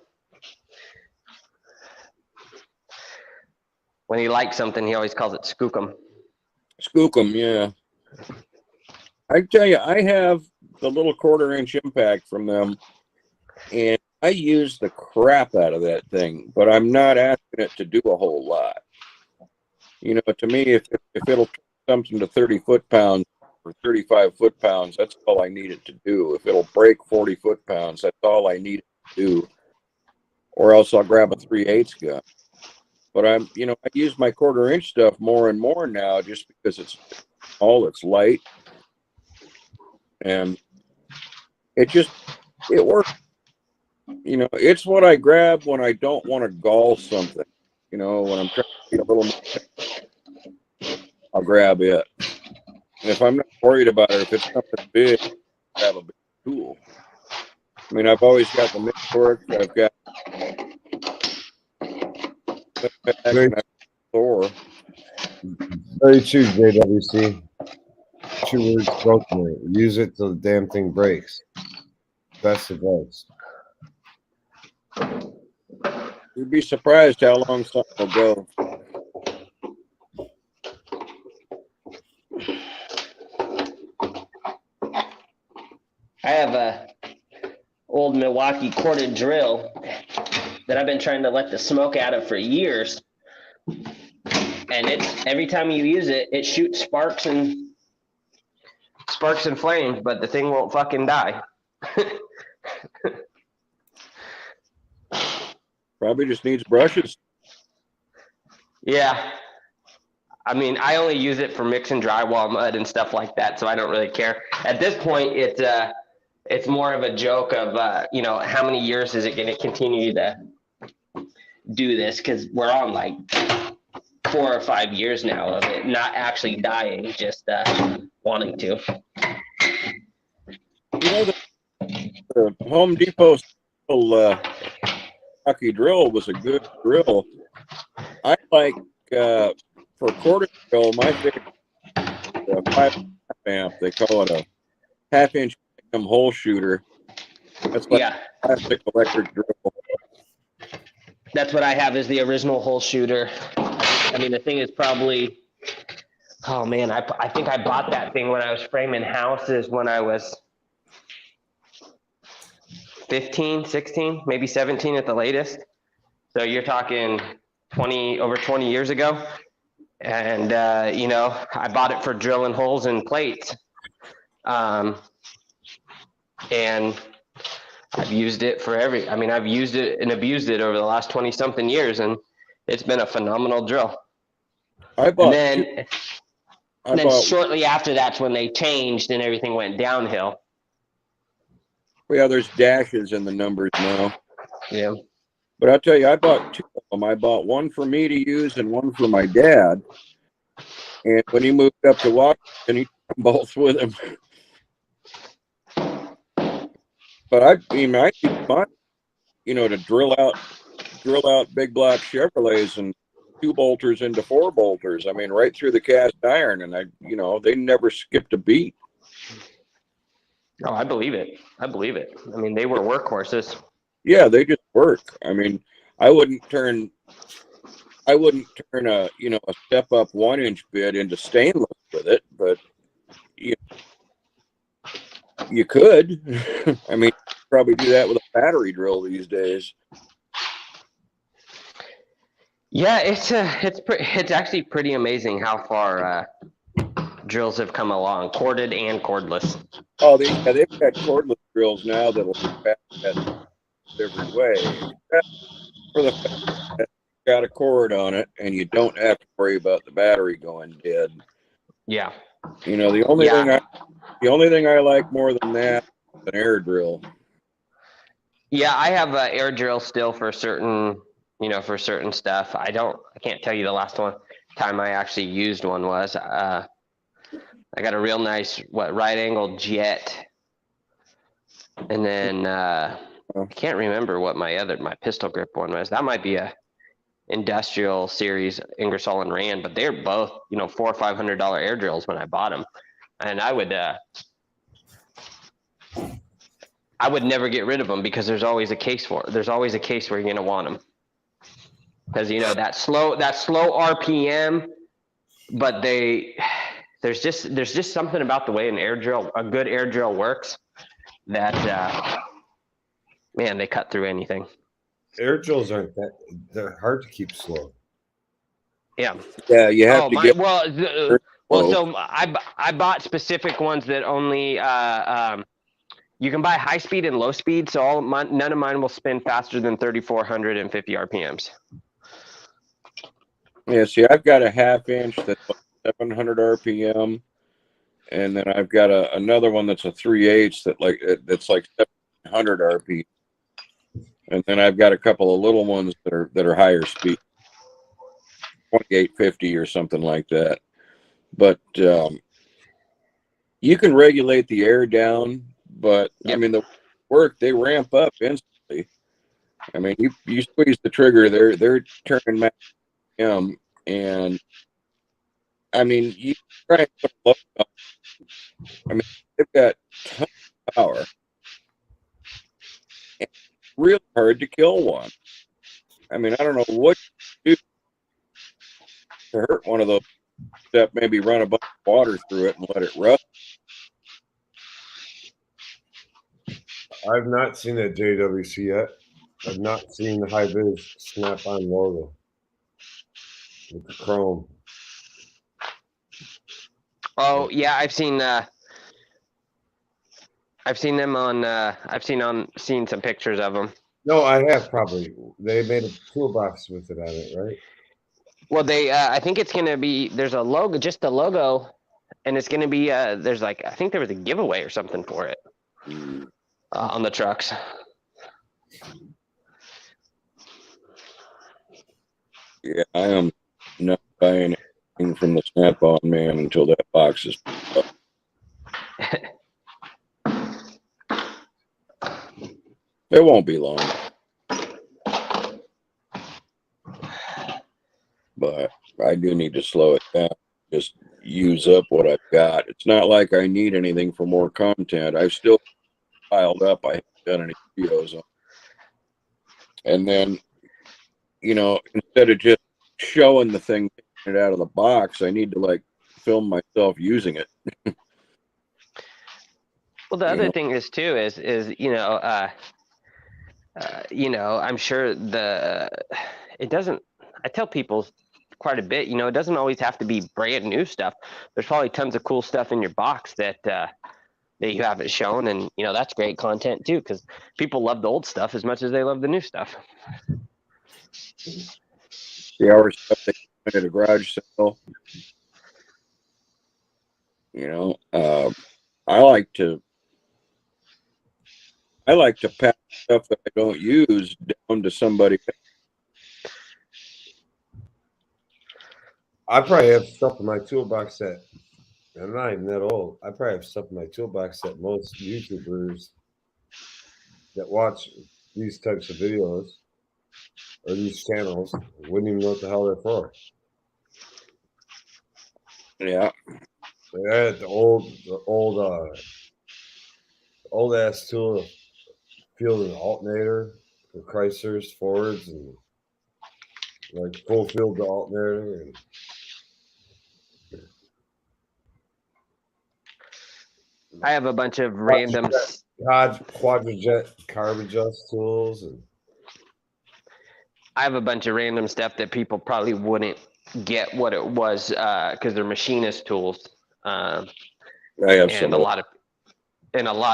S4: When he likes something, he always calls it skookum.
S5: Skookum, yeah. I tell you, I have the little 1/4-inch impact from them, and I use the crap out of that thing, but I'm not asking it to do a whole lot. You know, to me, if it'll turn something to 30 foot-pounds or 35 foot-pounds, that's all I need it to do. If it'll break 40 foot-pounds, that's all I need it to do. Or else I'll grab a 3/8 gun. But I use my 1/4-inch stuff more and more now, just because it's light, and it works. You know, it's what I grab when I don't want to gall something. You know, when I'm trying to get a little more, I'll grab it. And if I'm not worried about it, if it's something big, I grab a big tool. I mean, I've always got the mid torque. I've got Thor.
S1: Very true, JWC. 2 words spoken there. Use it till the damn thing breaks. Best advice.
S5: You'd be surprised how long something will go.
S4: I have a old Milwaukee corded drill that I've been trying to let the smoke out of for years. And it's every time you use it, it shoots sparks and flames, but the thing won't fucking die.
S5: Probably just needs brushes.
S4: Yeah. I mean, I only use it for mixing drywall mud and stuff like that, so I don't really care. At this point, it's more of a joke of, how many years is it going to continue to do this? Because we're on like 4 or 5 years now of it not actually dying, just wanting to.
S5: You know, the Home Depot hockey drill was a good drill. I like for quarter drill, my favorite 5.5 amp. They call it a 1/2-inch hole shooter. That's like plastic electric drill.
S4: That's what I have is the original hole shooter. I mean, the thing is probably, oh man, I think I bought that thing when I was framing houses when I was 15, 16, maybe 17 at the latest. So you're talking over 20 years ago. And, I bought it for drilling holes in plates. And I've used it I've used it and abused it over the last 20 something years, and it's been a phenomenal drill. And then shortly after that's when they changed and everything went downhill.
S5: Yeah, there's dashes in the numbers now.
S4: Yeah.
S5: But I'll tell you, I bought 2 of them. I bought one for me to use and one for my dad. And when he moved up to Washington, he took them both with him. But I use mine, to drill out big block Chevrolets and 2 bolters into 4 bolters. I mean, right through the cast iron, and they never skipped a beat.
S4: Oh, I believe it. I mean, they were workhorses.
S5: Yeah, they just work. I mean, I wouldn't turn a step up 1-inch bit into stainless with it, but you could. I mean, probably do that with a battery drill these days.
S4: Yeah, it's actually pretty amazing how far drills have come along, corded and cordless.
S5: Oh, they've got cordless drills now that'll pass that every way. For the fact that it's got a cord on it, and you don't have to worry about the battery going dead.
S4: Yeah.
S5: The only thing I like more than that is an air drill.
S4: Yeah, I have an air drill still for certain stuff. I can't tell you the last time I actually used one was. I got a real nice right angle jet, and then I can't remember what my pistol grip one was. That might be a industrial series Ingersoll and Rand, but they're both $400 or $500 air drills when I bought them, and I would never get rid of them because there's always a case where you're going to want them, because that slow RPM, but there's just something about the way a good air drill works that man, they cut through anything.
S1: Air drills they're hard to keep slow.
S4: Yeah.
S5: Yeah, you have to get.
S4: So I bought specific ones that only you can buy high speed and low speed. So none of mine will spin faster than 3,450 RPMs.
S5: Yeah, see, I've got a 1/2-inch that's 700 RPM, and then I've got another one that's a 3/8 that's like 700 RPM, and then I've got a couple of little ones that are higher speed, 2850 or something like that. But you can regulate the air down, but
S4: Yep.
S5: I mean they ramp up instantly. I mean, you squeeze the trigger, they're turning max RPM, and I mean you try and put a load on. I mean, they've got tons of power. And it's really hard to kill one. I mean, I don't know what you do to hurt one of those, except maybe run a bunch of water through it and let it rust.
S1: I've not seen a JWC yet. I've not seen the high vis snap-on logo with the chrome.
S4: Oh yeah, I've seen them on. Seen some pictures of them.
S1: No, I have probably. They made a toolbox with it on it, right?
S4: Well, I think it's gonna be. There's a logo, just the logo, and it's gonna be. There's like, I think there was a giveaway or something for it on the trucks.
S5: Yeah, I am not buying anything from the Snap-on man until that box is up. It won't be long. But I do need to slow it down. Just use up what I've got. It's not like I need anything for more content. I've still piled up. I haven't done any videos on. And then, instead of just showing the thing taking it out of the box, I need to like film myself using it.
S4: Well, the other thing is too is I'm sure it doesn't. I tell people quite a bit. It doesn't always have to be brand new stuff. There's probably tons of cool stuff in your box that you haven't shown, and that's great content too, because people love the old stuff as much as they love the new stuff.
S5: The hour stuff they find at a garage sale. I like to pass stuff that I don't use down to somebody.
S1: I probably have stuff in my toolbox that I'm not even that old. I probably have stuff in my toolbox that most YouTubers that watch these types of videos or these channels wouldn't even know what the hell they're for.
S5: Yeah.
S1: They had the old ass tool field and alternator for Chryslers, Fords, and like full field alternator. And
S4: I have a bunch of random
S1: quadrajet carb adjust tools, and
S4: I have a bunch of random stuff that people probably wouldn't get what it was because they're machinist tools.
S5: I have
S4: and a lot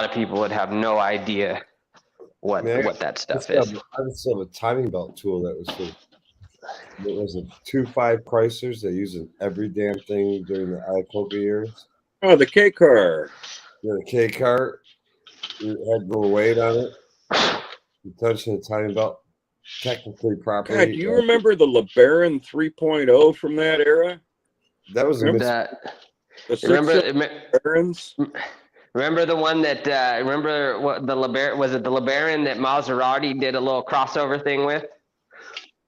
S4: of people would have no idea what that stuff is.
S1: I still have a timing belt tool that was for. It was a 2.5 Chryslers. They use it every damn thing during the Iacocca years.
S5: Oh, the K car.
S1: Yeah, the K car. It had a little weight on it. You touching the timing belt technically properly.
S5: God, do you remember the LeBaron 3.0 from that era?
S1: That was
S4: remember the one that remember what the LeBaron was? It the LeBaron that Maserati did a little crossover thing with?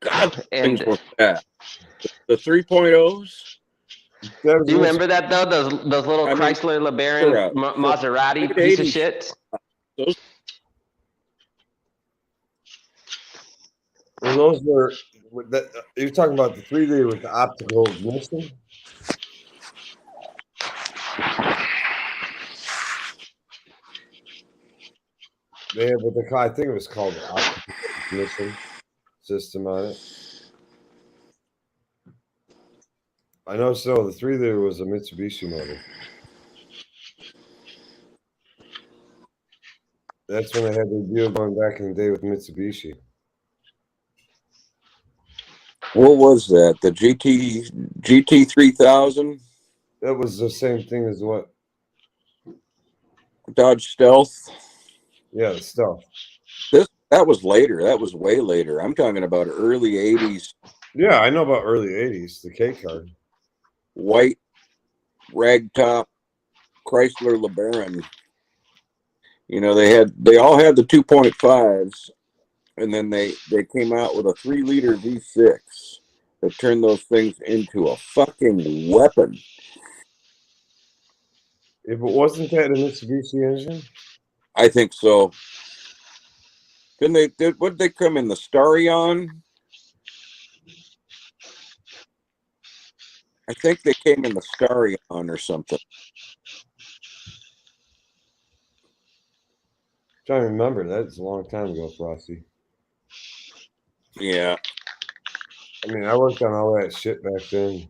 S5: God, and things were that. The 3.0s.
S4: Do you remember that though? Those little Chrysler LeBaron Maserati piece of shit.
S1: Those were. You're talking about the 3-liter with the optical ignition. They had what they call. I think it was called the optical ignition system on it. I know. So the 3-liter was a Mitsubishi motor. That's when they had the deal going back in the day with Mitsubishi.
S5: What was that? The GT 3000?
S1: That was the same thing as what?
S5: Dodge Stealth?
S1: Yeah, the Stealth.
S5: That was later. That was way later. I'm talking about early 80s.
S1: Yeah, I know about early 80s, the K car.
S5: White ragtop Chrysler LeBaron. They all had the 2.5s, and then they came out with a 3-liter V6 that turned those things into a fucking weapon.
S1: If it wasn't that a Mitsubishi engine?
S5: I think so. What did they come in, the Starion? I think they came in the Starion or something.
S1: I'm trying to remember. That's a long time ago, Frosty.
S5: Yeah.
S1: I mean, I worked on all that shit back then.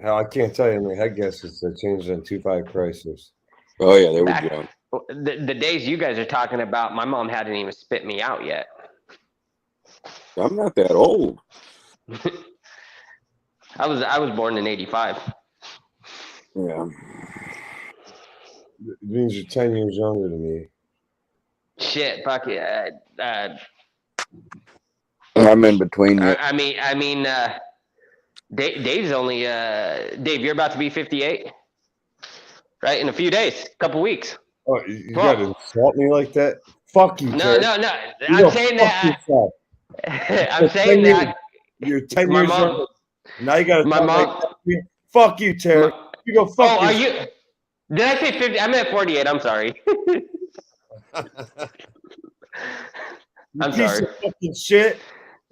S1: Hell, I can't tell you how many head gaskets that changed on 2.5 prices.
S5: Oh yeah, they were
S4: Back
S5: junk.
S4: the days you guys are talking about, my mom hadn't even spit me out yet.
S5: I'm not that old.
S4: I was born in '85.
S5: Yeah.
S1: It means you're 10 years younger than me.
S4: Shit, fuck it.
S5: I'm in between you.
S4: I mean, Dave's only Dave. You're about to be 58, right? In a few days, couple weeks.
S1: Oh, you
S4: Well,
S1: gotta insult me like that? Fuck you,
S4: No,
S1: Terry.
S4: no.
S1: You
S4: I'm
S1: go
S4: saying
S1: fuck
S4: that.
S1: yourself.
S4: I'm saying that.
S1: You're 10
S4: My
S1: years
S4: mom.
S1: younger. Now you gotta
S4: My
S1: talk like
S4: mom.
S1: that to me. Fuck you, Terry. You go fuck
S4: Oh, are
S1: yourself.
S4: you? Did I say 50? I meant 48. I'm sorry. I'm
S1: Piece
S4: sorry.
S1: of fucking shit.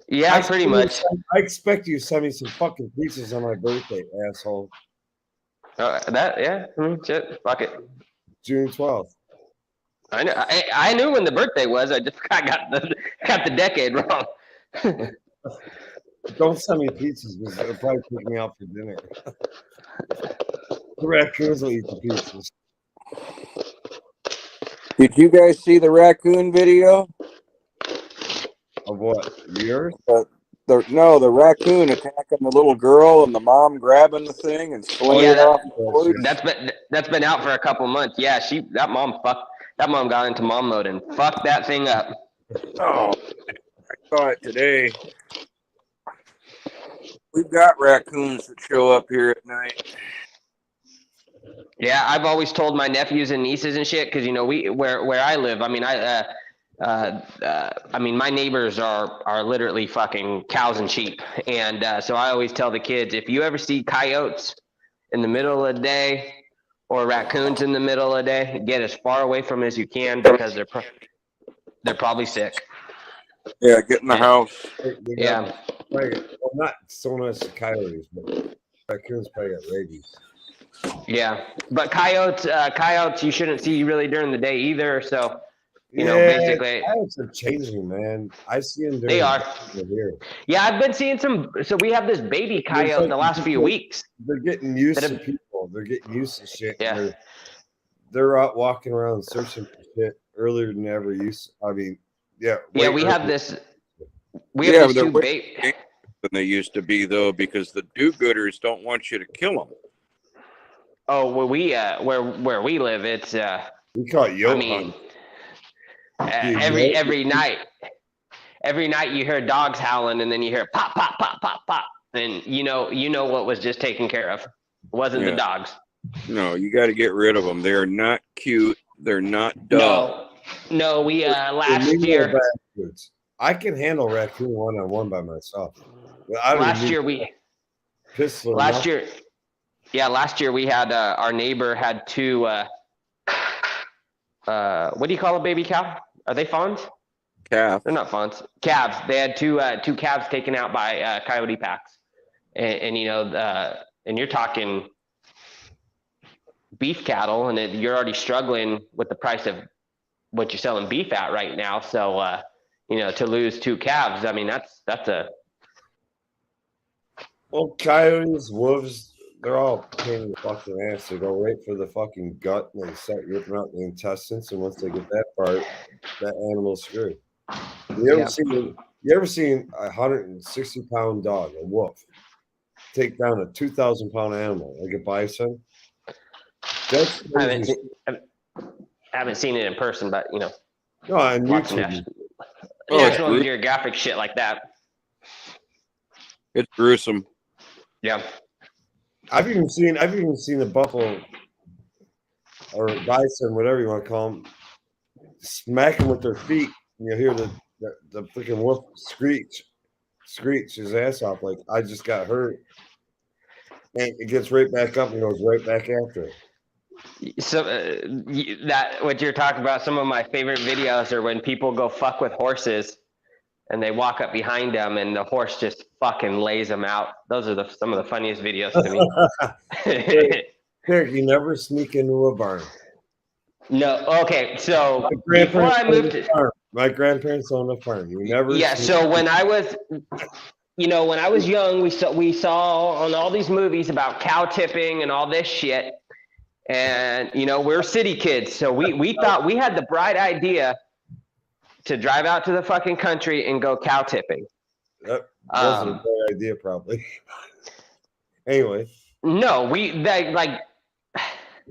S4: Yeah, pretty much.
S1: I expect you to send me some fucking pizzas on my birthday, asshole.
S4: Shit. Fuck it.
S1: June 12th.
S4: I know. I knew when the birthday was. I just got the decade wrong.
S1: Don't send me pizzas because it'll probably take me out for dinner. The raccoons will eat the pizzas.
S5: Did you guys see the raccoon video?
S1: Of what? Yours?
S5: The raccoon attacking the little girl and the mom grabbing the thing and slinging
S4: Yeah,
S5: it off the board.
S4: that's been out for a couple months. Yeah, that mom got into mom mode and fucked that thing up.
S5: Oh, I saw it today. We've got raccoons that show up here at night.
S4: Yeah, I've always told my nephews and nieces and shit because where I live. I mean, my neighbors are literally fucking cows and sheep, and so I always tell the kids, if you ever see coyotes in the middle of the day or raccoons in the middle of the day, get as far away from as you can because they're probably sick.
S5: Yeah, get in the house.
S4: Yeah.
S1: Well, not so much the coyotes, but raccoons probably got rabies.
S4: Yeah, but coyotes you shouldn't see really during the day either. So, basically,
S1: coyotes are changing, man. I see them.
S4: They are.
S1: Here.
S4: Yeah, I've been seeing some. So we have this baby coyote the last few weeks.
S1: They're getting used to people. They're getting used to shit.
S4: Yeah.
S1: They're out walking around searching for shit earlier than they ever used. I mean, yeah.
S4: Yeah, we have this. We have these two baby
S5: than they used to be though, because the do-gooders don't want you to kill them.
S4: Oh, where we live, it's
S1: we call it yoke.
S4: I mean, every night you hear dogs howling, and then you hear pop, pop, pop, pop, pop, and you know what was just taken care of. It wasn't the dogs.
S5: No, you got to get rid of them. They're not cute. They're not dull.
S4: No, we last year.
S1: I can handle raccoon one-on-one by myself.
S4: Last year we had our neighbor had two. What do you call a baby cow? Are they fawns?
S5: Calf.
S4: They're not fawns. Calves. They had two calves taken out by coyote packs, and you're talking beef cattle, and you're already struggling with the price of what you're selling beef at right now. So to lose two calves, I mean that's a.
S1: Well, coyotes, wolves, they're all pain in the fucking ass. They go right for the fucking gut and they start ripping out the intestines. And once they get that part, that animal's screwed. You ever seen a 160-pound dog, a wolf, take down a 2,000-pound animal like a bison? That's crazy.
S4: I haven't seen it in person, but
S1: No, on YouTube.
S4: National Geographic shit like that.
S5: It's gruesome.
S4: Yeah.
S1: I've even seen a buffalo or bison, whatever you want to call them, smack them with their feet, and you'll hear the freaking wolf screech his ass off like I just got hurt, and it gets right back up and goes right back after it.
S4: So that what you're talking about, some of my favorite videos are when people go fuck with horses and they walk up behind them and the horse just fucking lays them out. Those are some of the funniest videos to me.
S1: Derek, you never sneak into a barn.
S4: No. Okay. So before I moved to
S1: My grandparents owned a farm. You never
S4: Yeah.
S1: see
S4: So when I was, when I was young, we saw on all these movies about cow tipping and all this shit. And we're city kids, so we thought we had the bright idea to drive out to the fucking country and go cow tipping.
S1: that wasn't a bad idea, probably. Anyway,
S4: No,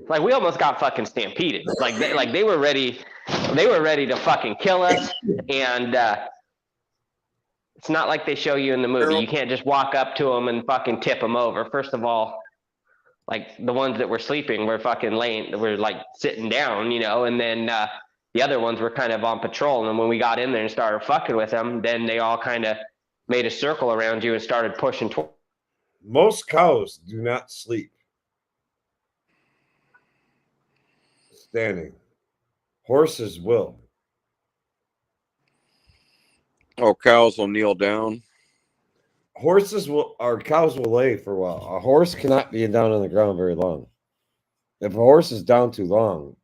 S4: like we almost got fucking stampeded. Like they were ready to fucking kill us. And it's not like they show you in the movie. You can't just walk up to them and fucking tip them over. First of all, like the ones that were sleeping were fucking were like sitting down, and then the other ones were kind of on patrol. And when we got in there and started fucking with them, then they all kind of made a circle around you and started pushing toward.
S1: most cows do not sleep standing. Horses will.
S5: Oh, cows will kneel down.
S1: Cows will lay for a while. A horse cannot be down on the ground very long. If a horse is down too long,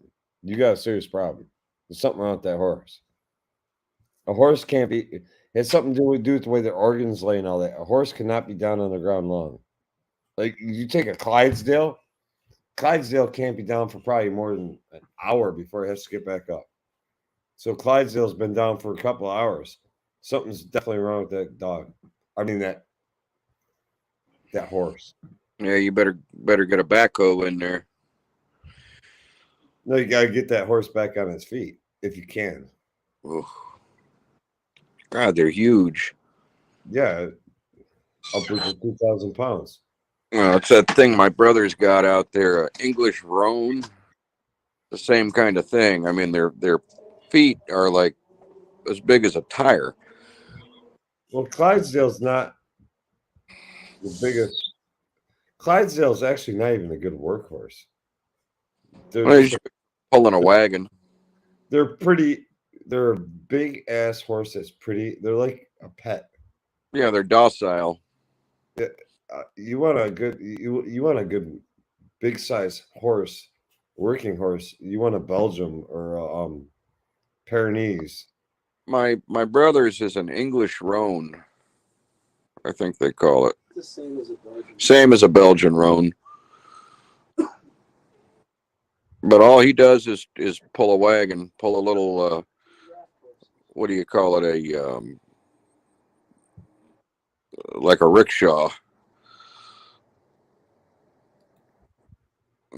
S1: you got a serious problem. There's something wrong with that horse. A horse can't be. It has something to do with the way their organs lay and all that. A horse cannot be down on the ground long. Like you take a Clydesdale. Clydesdale can't be down for probably more than an hour before it has to get back up. So Clydesdale's been down for a couple of hours. Something's definitely wrong with that dog. I mean that horse.
S5: Yeah, you better get a backhoe in there.
S1: No, you gotta get that horse back on its feet if you can.
S5: Oof. God, they're huge.
S1: Yeah, upwards of 2,000 pounds.
S5: Well, it's that thing my brother's got out there, English roan. The same kind of thing. I mean, their feet are like as big as a tire.
S1: Well, Clydesdale's not the biggest. Clydesdale's actually not even a good workhorse.
S5: Well, you should be pulling a wagon.
S1: They're pretty. They're a big ass horse that's pretty. They're like a pet.
S5: Yeah, they're docile.
S1: You want a good. You want a good, big size horse, working horse. You want a Belgium or a Pyrenees.
S5: My brother's is an English roan. I think they call it.
S6: The same as a Belgian.
S5: Same as a Belgian roan. But all he does is pull a wagon, pull a little. What do you call it? Like a rickshaw.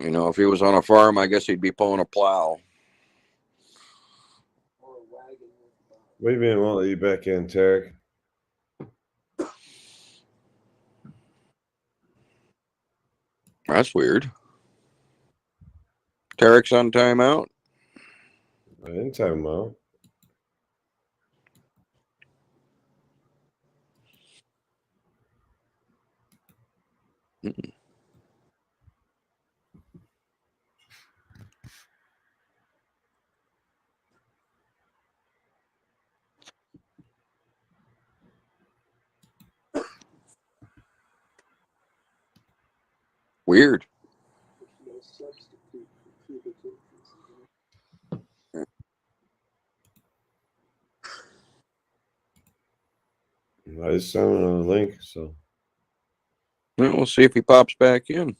S5: If he was on a farm, I guess he'd be pulling a plow.
S6: Or a wagon with
S1: Wait a minute, won't let you back in, Tarek.
S5: That's weird. Tarek's on timeout.
S1: I didn't time him out.
S5: Weird.
S6: no substitute for pubic increases.
S1: I just sent him a link, so.
S5: Well, we'll see if he pops back in.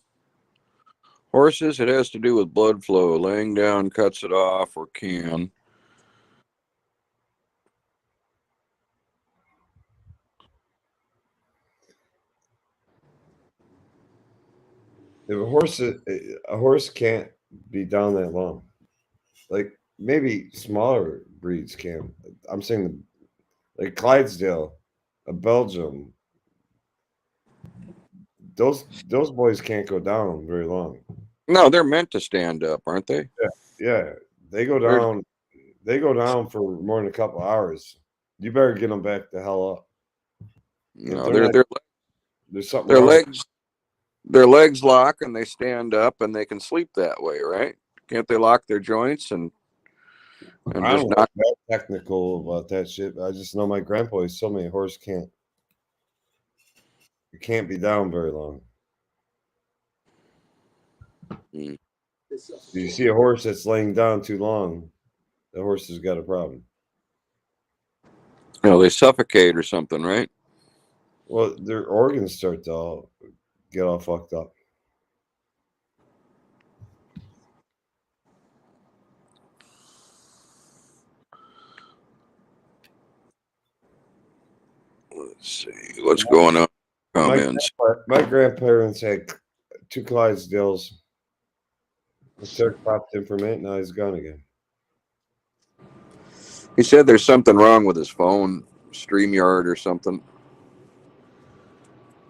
S5: Horses, it has to do with blood flow. Laying down cuts it off or can.
S1: If a horse can't be down that long. Like maybe smaller breeds can. I'm saying like Clydesdale, a Belgium. Those boys can't go down very long.
S5: No, they're meant to stand up, aren't they?
S1: Yeah, they go down. They go down for more than a couple hours. You better get them back the hell up.
S5: No,
S1: There's something
S5: their
S1: wrong.
S5: legs lock and they stand up and they can sleep that way, right? Can't they lock their joints and
S1: I
S5: just
S1: don't know that technical about that shit. I just know my grandpa always told me a horse can't. It can't be down very long. If you see a horse that's laying down too long, the horse has got a problem.
S5: You know, they suffocate or something, right?
S1: Well, their organs start to all get all fucked up.
S5: Let's see what's going on.
S1: My,
S5: Comments.
S1: my grandparents had 2 Clydesdales. The third popped in from it. Now he's gone again.
S5: He said there's something wrong with his phone, StreamYard or something.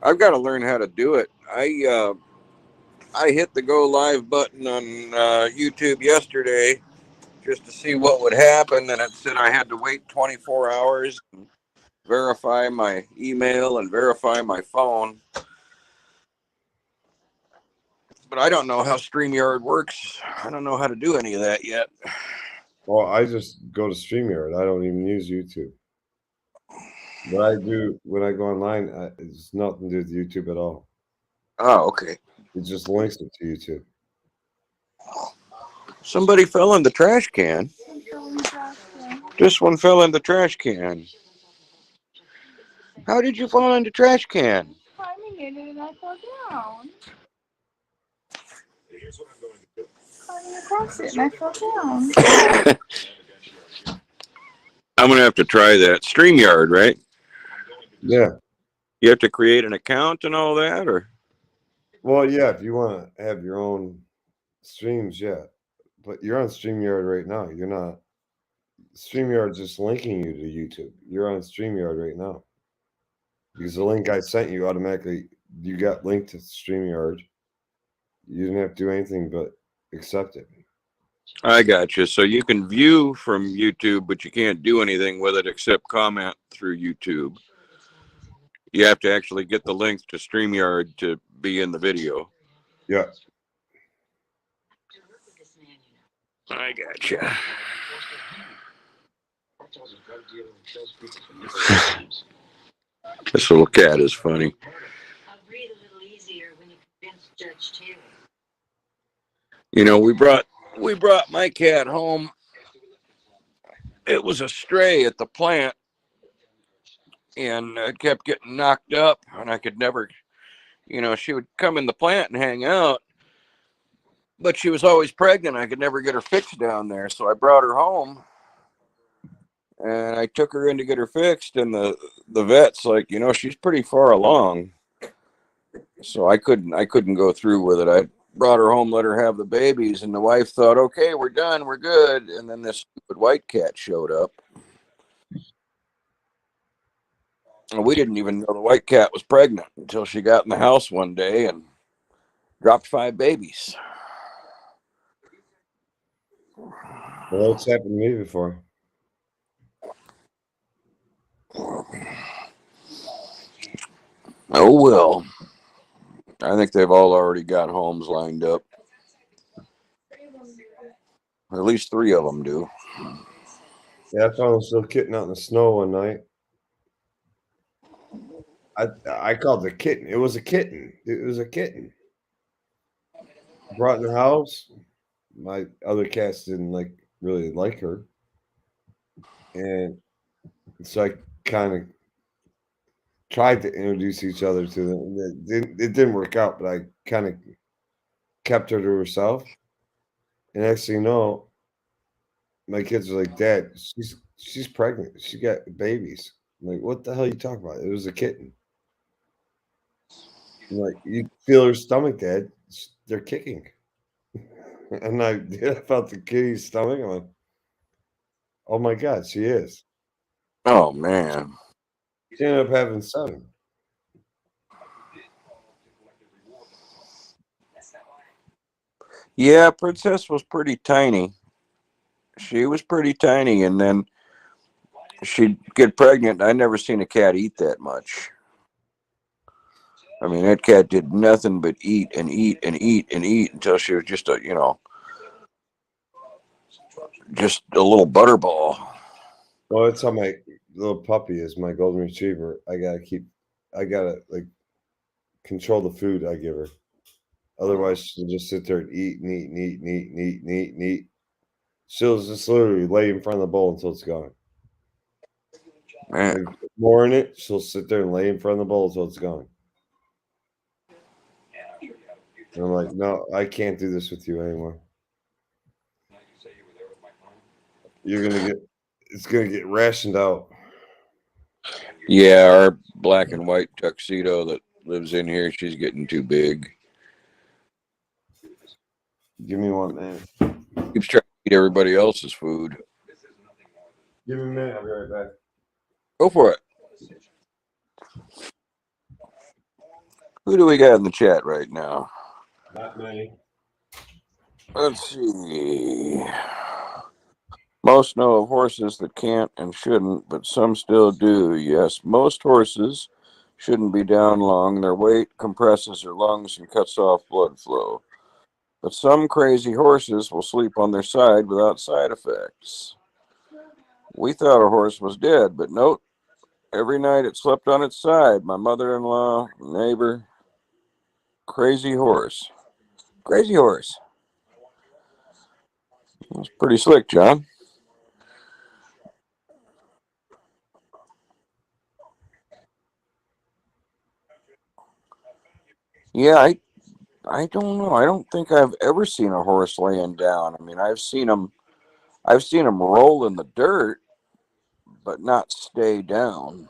S5: I've got to learn how to do it. I hit the go live button on YouTube yesterday just to see what would happen, and it said I had to wait 24 hours, and verify my email and verify my phone. But I don't know how StreamYard works. I don't know how to do any of that yet.
S1: Well, I just go to StreamYard. I don't even use YouTube. What I do when I go online, it's nothing to do with YouTube at all.
S5: Oh, okay.
S1: It just links it to YouTube.
S5: Somebody fell in the trash can. This one fell in the trash can. How did you fall in the trash can?
S7: Climbing in it and I fell down. Climbing across it and I fell down.
S5: I'm going to have to try that. StreamYard, right?
S1: Yeah.
S5: You have to create an account and all that, or?
S1: Well, yeah, if you want to have your own streams, yeah. But you're on StreamYard right now. You're not. StreamYard's just linking you to YouTube. You're on StreamYard right now. Because the link I sent you automatically, you got linked to StreamYard. You didn't have to do anything but accept it.
S5: I got you. So you can view from YouTube, but you can't do anything with it except comment through YouTube. You have to actually get the link to StreamYard to be in the video.
S1: Yeah.
S5: I got you. This little cat is funny. You know, we brought my cat home. It was a stray at the plant, and it kept getting knocked up, and I could never, you know, she would come in the plant and hang out, but she was always pregnant. I could never get her fixed down there, so I brought her home, and I took her in to get her fixed, and the vet's like, you know, she's pretty far along, so I couldn't go through with it. I brought her home, let her have the babies, and the wife thought, okay, we're done, we're good, and then this stupid white cat showed up. And we didn't even know the white cat was pregnant until she got in the house one day and dropped 5 babies.
S1: Well, that's happened to me before.
S5: Oh, well. I think they've all already got homes lined up. At least 3 of them do.
S1: Yeah, I found this little kitten out in the snow one night. I called it a kitten. It was a kitten. It was a kitten. Brought in the house. My other cats didn't really like her. And so I kind of tried to introduce each other to them. It didn't work out, but I kind of kept her to herself. And next thing you know, my kids were like, Dad, she's pregnant. She got babies. I'm like, what the hell are you talking about? It was a kitten. I'm like, you feel her stomach, Dad. They're kicking. And I felt the kitty's stomach. I'm like, oh my God, she is.
S5: Oh, man.
S1: She ended up having 7.
S5: Yeah, Princess was pretty tiny. She was pretty tiny, and then she'd get pregnant. I never seen a cat eat that much. I mean, that cat did nothing but eat and eat and eat and eat until she was just just a little butterball.
S1: Well, that's how my little puppy is, my golden retriever. I gotta control the food I give her. Otherwise, she'll just sit there and eat and eat and eat and eat and eat and eat and eat. She'll just literally lay in front of the bowl until it's gone.
S5: Man,
S1: Like, more in it, she'll sit there and lay in front of the bowl until it's gone. And I'm like, no, I can't do this with you anymore. It's gonna get rationed out.
S5: yeah, our black and white tuxedo that lives in here, she's getting too big.
S1: Give me one, man.
S5: Keeps trying to eat everybody else's food.
S1: Give me a minute. I'll be right back.
S5: Go for it. Who do we got in the chat right now?
S1: Not many.
S5: Let's see. Most know of horses that can't and shouldn't, but some still do. Yes, most horses shouldn't be down long. Their weight compresses their lungs and cuts off blood flow. But some crazy horses will sleep on their side without side effects. We thought a horse was dead, but nope. Every night it slept on its side. My mother-in-law, neighbor, crazy horse. Crazy horse. That's pretty slick, John. Yeah, I don't know. I don't think I've ever seen a horse laying down. I mean, I've seen them roll in the dirt, but not stay down.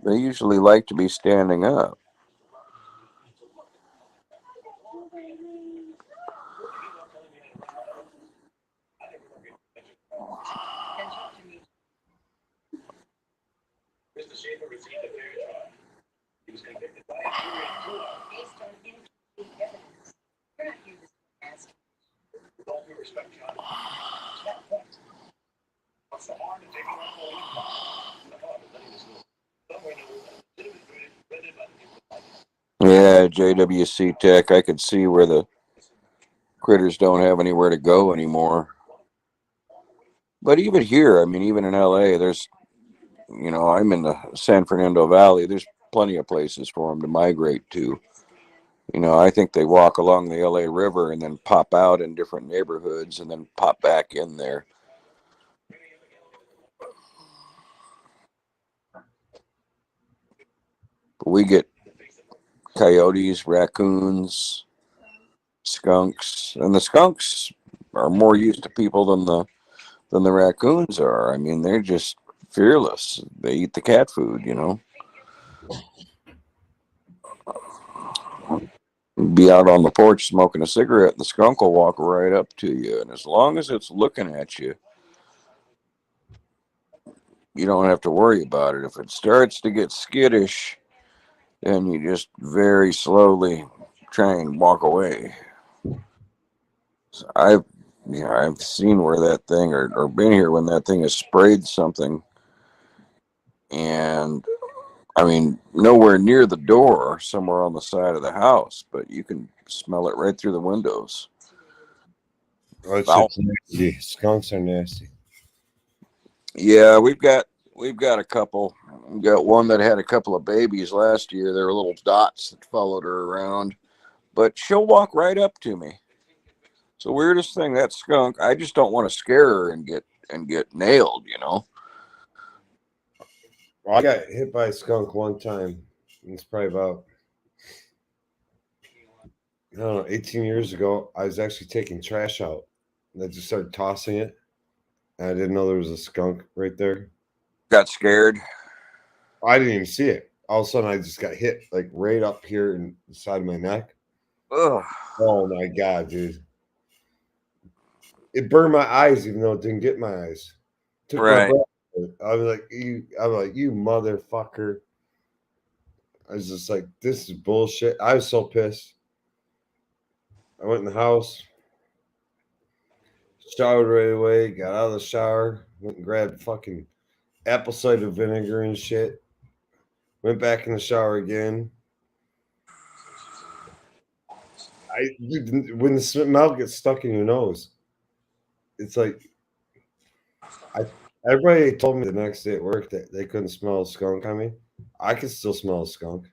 S5: They usually like to be standing up. Yeah, JWC Tech. I could see where the critters don't have anywhere to go anymore. But even here, I mean, even in LA, there's, I'm in the San Fernando Valley. There's plenty of places for them to migrate to. I think they walk along the LA River and then pop out in different neighborhoods and then pop back in there. But we get coyotes, raccoons, skunks, and the skunks are more used to people than the raccoons are. I mean, they're just fearless. They eat the cat food, Be out on the porch smoking a cigarette, and the skunk will walk right up to you. And as long as it's looking at you, you don't have to worry about it. If it starts to get skittish, then you just very slowly try and walk away. So I've seen where that thing or been here when that thing has sprayed something, and I mean nowhere near the door, somewhere on the side of the house, but you can smell it right through the windows.
S1: Oh, it's
S5: Foul.
S1: nasty. Skunks are nasty.
S5: Yeah, we've got a couple. We've got one that had a couple of babies last year. There were little dots that followed her around, but she'll walk right up to me. It's the weirdest thing. That skunk. I just don't want to scare her and get nailed.
S1: Well, I got hit by a skunk one time. It's probably about, I don't know, 18 years ago. I was actually taking trash out, and I just started tossing it. And I didn't know there was a skunk right there.
S5: Got scared.
S1: I didn't even see it. All of a sudden, I just got hit like right up here in the side of my neck.
S5: Ugh.
S1: Oh my god, dude! It burned my eyes, even though it didn't get my eyes. Took my
S5: Right.
S1: breath. I was like, you motherfucker! I was just like, this is bullshit. I was so pissed. I went in the house, showered right away, got out of the shower, went and grabbed fucking apple cider vinegar and shit. Went back in the shower again. When the smell gets stuck in your nose, it's like everybody told me the next day at work that they couldn't smell a skunk on me. I could still smell a skunk.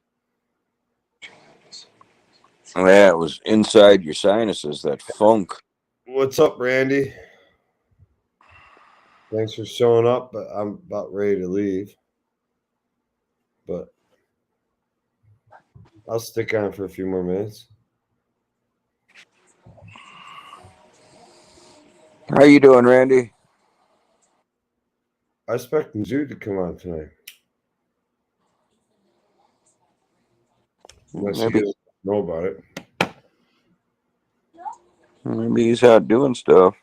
S5: Yeah, it was inside your sinuses, that funk.
S1: What's up, Randy? Thanks for showing up, but I'm about ready to leave. But I'll stick on for a few more minutes.
S5: How you doing, Randy?
S1: I expect Jude to come on tonight. Unless
S5: Maybe,
S1: you guys know about it.
S5: maybe he's out doing stuff.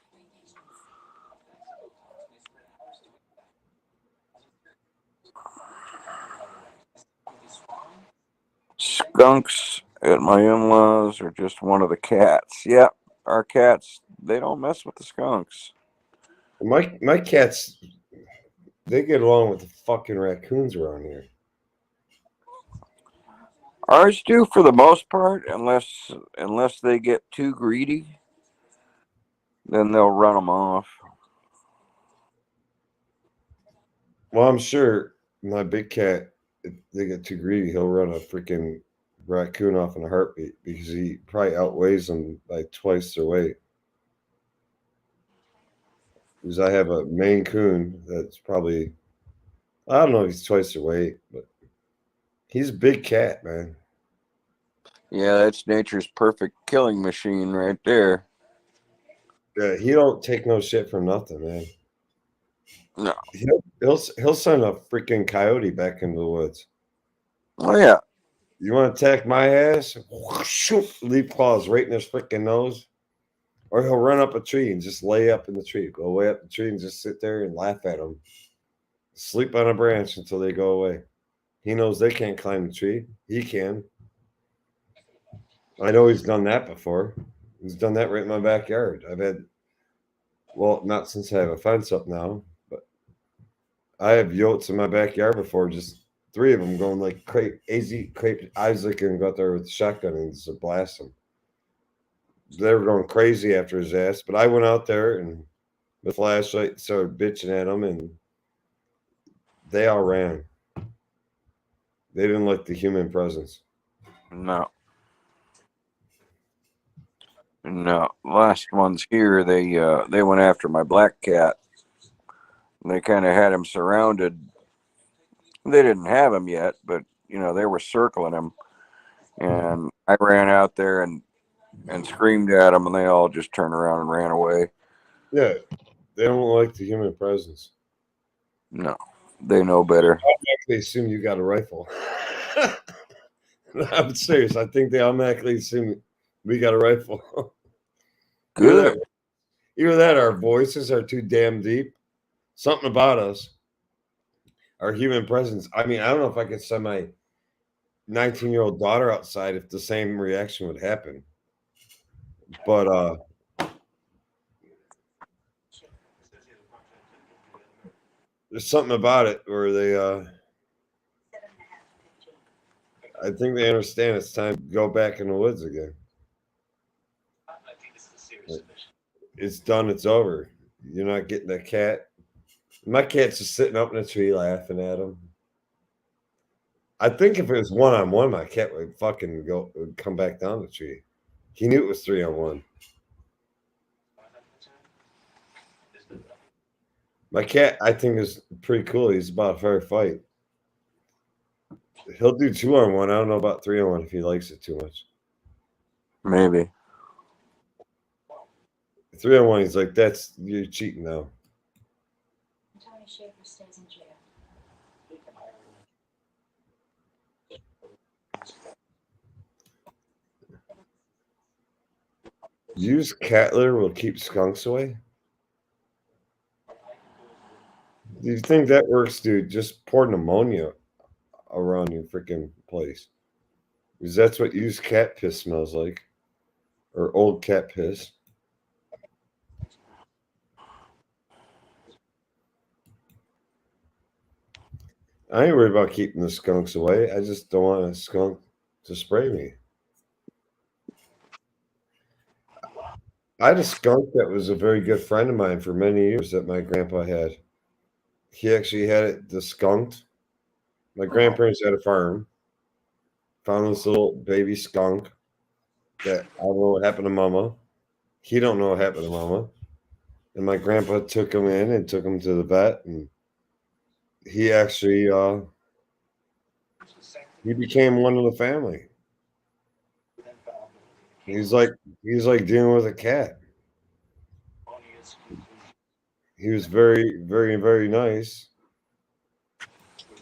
S5: Skunks at my in-laws are just one of the cats. Yeah, our cats, they don't mess with the skunks.
S1: My cats, they get along with the fucking raccoons around here.
S5: Ours do for the most part, unless they get too greedy, then they'll run them off.
S1: Well, I'm sure my big cat, if they get too greedy, he'll run a freaking raccoon off in a heartbeat because he probably outweighs them by twice their weight. Because I have a Maine Coon that's probably, I don't know if he's twice their weight, but he's a big cat, man.
S5: Yeah, that's nature's perfect killing machine right there.
S1: Yeah, he don't take no shit from nothing, man.
S5: No.
S1: He'll send a freaking coyote back into the woods.
S5: Oh yeah.
S1: You want to attack my ass? Leave claws right in his freaking nose. Or he'll run up a tree and just lay up in the tree. Go way up the tree and just sit there and laugh at them. Sleep on a branch until they go away. He knows they can't climb the tree. He can. I know he's done that before. He's done that right in my backyard. I've had, well, not since I have a fence up now, but I have yotes in my backyard before. Just three of them going like crazy, Isaac and got there with the shotgun and just blast him. They were going crazy after his ass, but I went out there and the flashlight started bitching at them, and they all ran. They didn't like the human presence.
S5: No. No. Last ones here, they went after my black cat. They kind of had him surrounded. They didn't have him yet, but they were circling him, and I ran out there and screamed at them, and they all just turned around and ran away.
S1: Yeah, they don't like the human presence.
S5: No, they know better.
S1: They assume you got a rifle. I'm serious. I think they automatically assume we got a rifle.
S5: Good.
S1: Either that, our voices are too damn deep. Something about us, our human presence. I mean, I don't know if I could send my 19-year-old daughter outside if the same reaction would happen. But there's something about it where they I think they understand it's time to go back in the woods again. It's done, it's over. You're not getting that cat. My cat's just sitting up in a tree laughing at him. I think if it was 1-on-1, my cat would fucking would come back down the tree. He knew it was 3-on-1. My cat, I think, is pretty cool. He's about a fair fight. He'll do 2-on-1. I don't know about 3-on-1 if he likes it too much.
S5: Maybe.
S1: 3-on-1, he's like, you're cheating now. Use cat litter will keep skunks away. Do you think that works, dude? Just pour pneumonia around your freaking place. Because that's what used cat piss smells like. Or old cat piss. I ain't worried about keeping the skunks away. I just don't want a skunk to spray me. I had a skunk that was a very good friend of mine for many years that my grandpa had. He actually had it skunked. My grandparents had a farm. Found this little baby skunk that I don't know what happened to Mama. He don't know what happened to Mama. and my grandpa took him in and took him to the vet, and he actually he became one of the family. He's like dealing with a cat. He was very, very, very nice.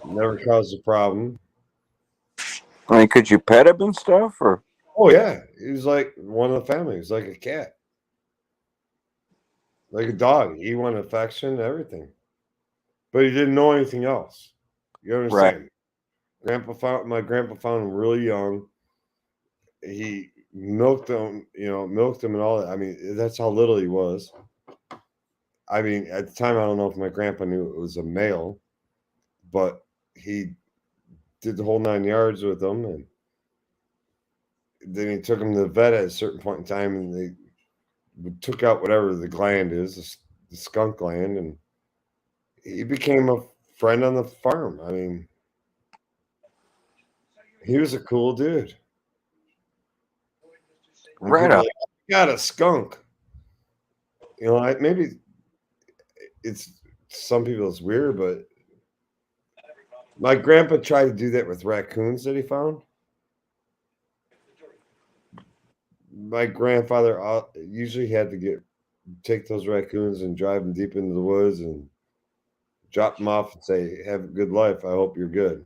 S1: Never caused a problem.
S5: I mean, could you pet him and stuff, or?
S1: Oh yeah, he was like one of the family. He was like a cat, like a dog. He wanted affection, everything, but he didn't know anything else. You understand? My grandpa found him really young. He milked him, milked him and all that. I mean, that's how little he was. I mean, at the time, I don't know if my grandpa knew it was a male, but he did the whole 9 yards with him, and then he took him to the vet at a certain point in time, and they took out whatever the gland is, the skunk gland, and he became a friend on the farm. I mean, he was a cool dude. And
S5: Right
S1: people are
S5: on.
S1: like, "You got a skunk." Maybe it's some people it's weird, but my grandpa tried to do that with raccoons that he found. My grandfather usually had to take those raccoons and drive them deep into the woods and drop them off and say, "Have a good life. I hope you're good."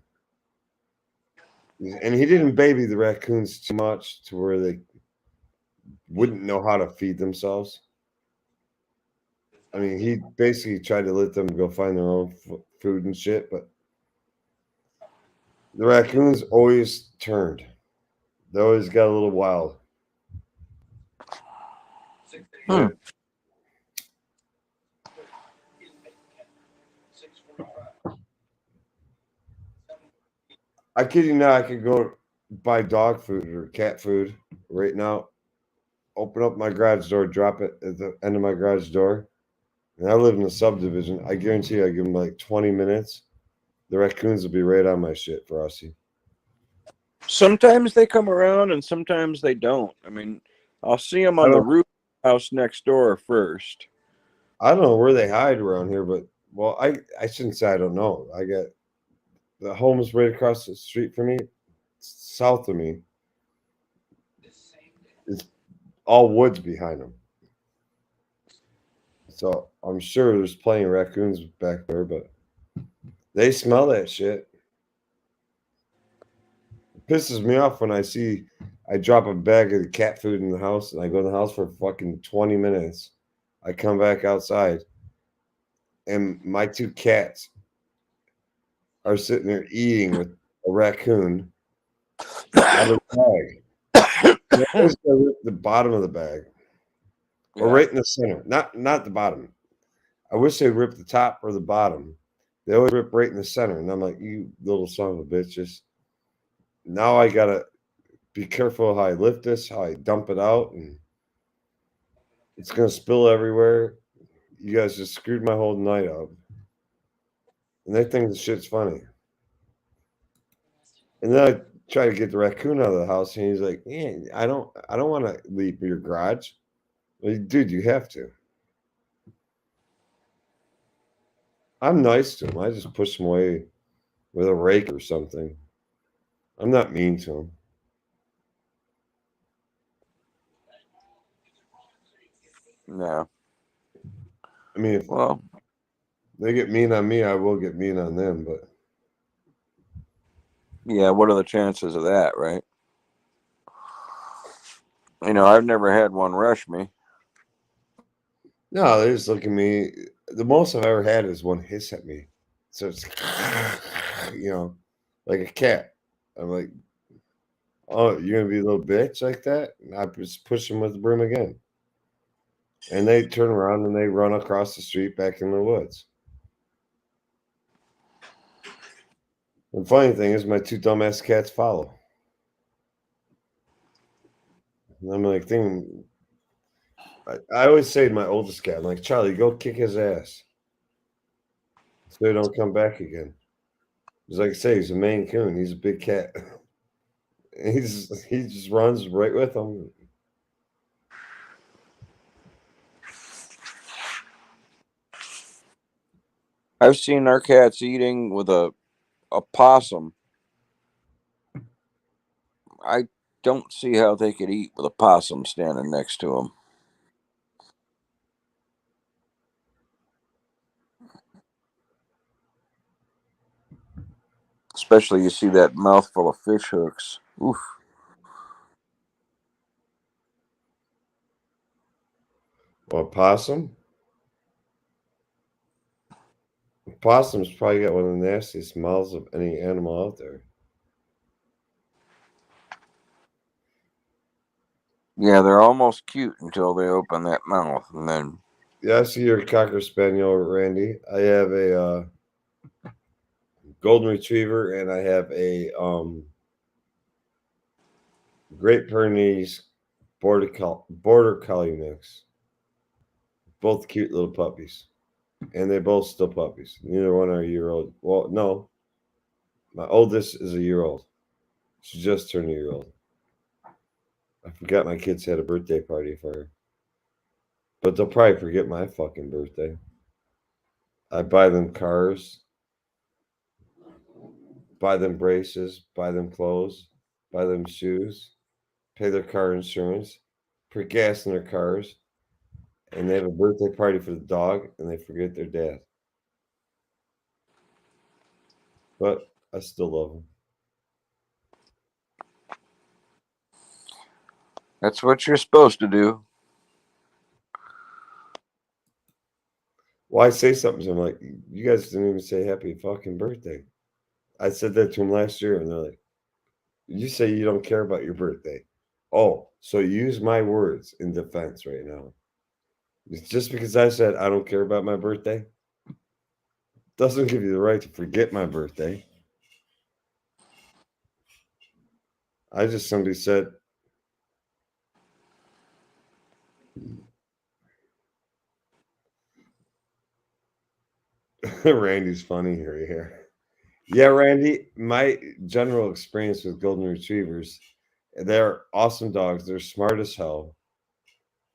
S1: And he didn't baby the raccoons too much to where they wouldn't know how to feed themselves. I mean, he basically tried to let them go find their own food and shit, but the raccoons always turned. They always got a little wild.
S5: Hmm.
S1: I kid you not, I could go buy dog food or cat food right now, open up my garage door, drop it at the end of my garage door. And I live in a subdivision. I guarantee you, I give them like 20 minutes. The raccoons will be right on my shit, Frosty.
S5: Sometimes they come around and sometimes they don't. I mean, I'll see them
S1: I
S5: on the
S1: don't,
S5: roof of the house next door first.
S1: I don't know where they hide around here, but well, I shouldn't say I don't know. I got the homes right across the street from me, south of me. It's all woods behind them. So I'm sure there's plenty of raccoons back there, but they smell that shit. It pisses me off when I drop a bag of cat food in the house and I go in the house for fucking 20 minutes. I come back outside and my two cats are sitting there eating with a raccoon out of the bag. They always go rip the bottom of the bag or
S5: Yeah.
S1: right in the center, not the bottom. I wish they'd rip the top or the bottom. They always rip right in the center, and I'm like, "You little son of a bitches!" Now I gotta be careful how I lift this, how I dump it out, and it's gonna spill everywhere. You guys just screwed my whole night up, and they think the shit's funny. And then I try to get the raccoon out of the house, and he's like, "Yeah, I don't want to leave your garage." Like, dude, you have to. I'm nice to him. I just push him away with a rake or something. I'm not mean to him.
S5: No.
S1: I mean, if
S5: Well,
S1: they get mean on me, I will get mean on them. But
S5: yeah, what are the chances of that, right? I've never had one rush me.
S1: no, they just look at me. The most I've ever had is one hiss at me. So it's, like a cat. I'm like, "Oh, you're gonna be a little bitch like that?" And I just push them with the broom again. And they turn around and they run across the street back in the woods. The funny thing is, my two dumbass cats follow. And I'm like, I always say to my oldest cat, I'm like, "Charlie, go kick his ass so they don't come back again." He's like I say, he's a Maine Coon. He's a big cat. He just runs right with them.
S5: I've seen our cats eating with a possum. I don't see how they could eat with a possum standing next to them. Especially you see that mouthful of fish hooks. Oof.
S1: Well, possum? Possum's probably got one of the nastiest smells of any animal out there.
S5: Yeah, they're almost cute until they open that mouth, and then
S1: Yeah, I see your Cocker Spaniel, Randy. I have a Golden Retriever, and I have a Great Pyrenees Border Collie mix. Both cute little puppies, and they're both still puppies. Neither one are a year old. Well, no, my oldest is a year old. She just turned a year old. I forgot my kids had a birthday party for her, but they'll probably forget my fucking birthday. I buy them cars, buy them braces, buy them clothes, buy them shoes, pay their car insurance, put gas in their cars, and they have a birthday party for the dog, and they forget their dad. But I still love them.
S5: that's what you're supposed to do.
S1: Well, I say something to them like, "You guys didn't even say happy fucking birthday." I said that to them last year, and they're like, "You say you don't care about your birthday." Oh, so you use my words in defense right now. It's just because I said I don't care about my birthday doesn't give you the right to forget my birthday. I just simply said, Randy's funny here. Yeah, Randy, my general experience with golden retrievers, they're awesome dogs. They're smart as hell.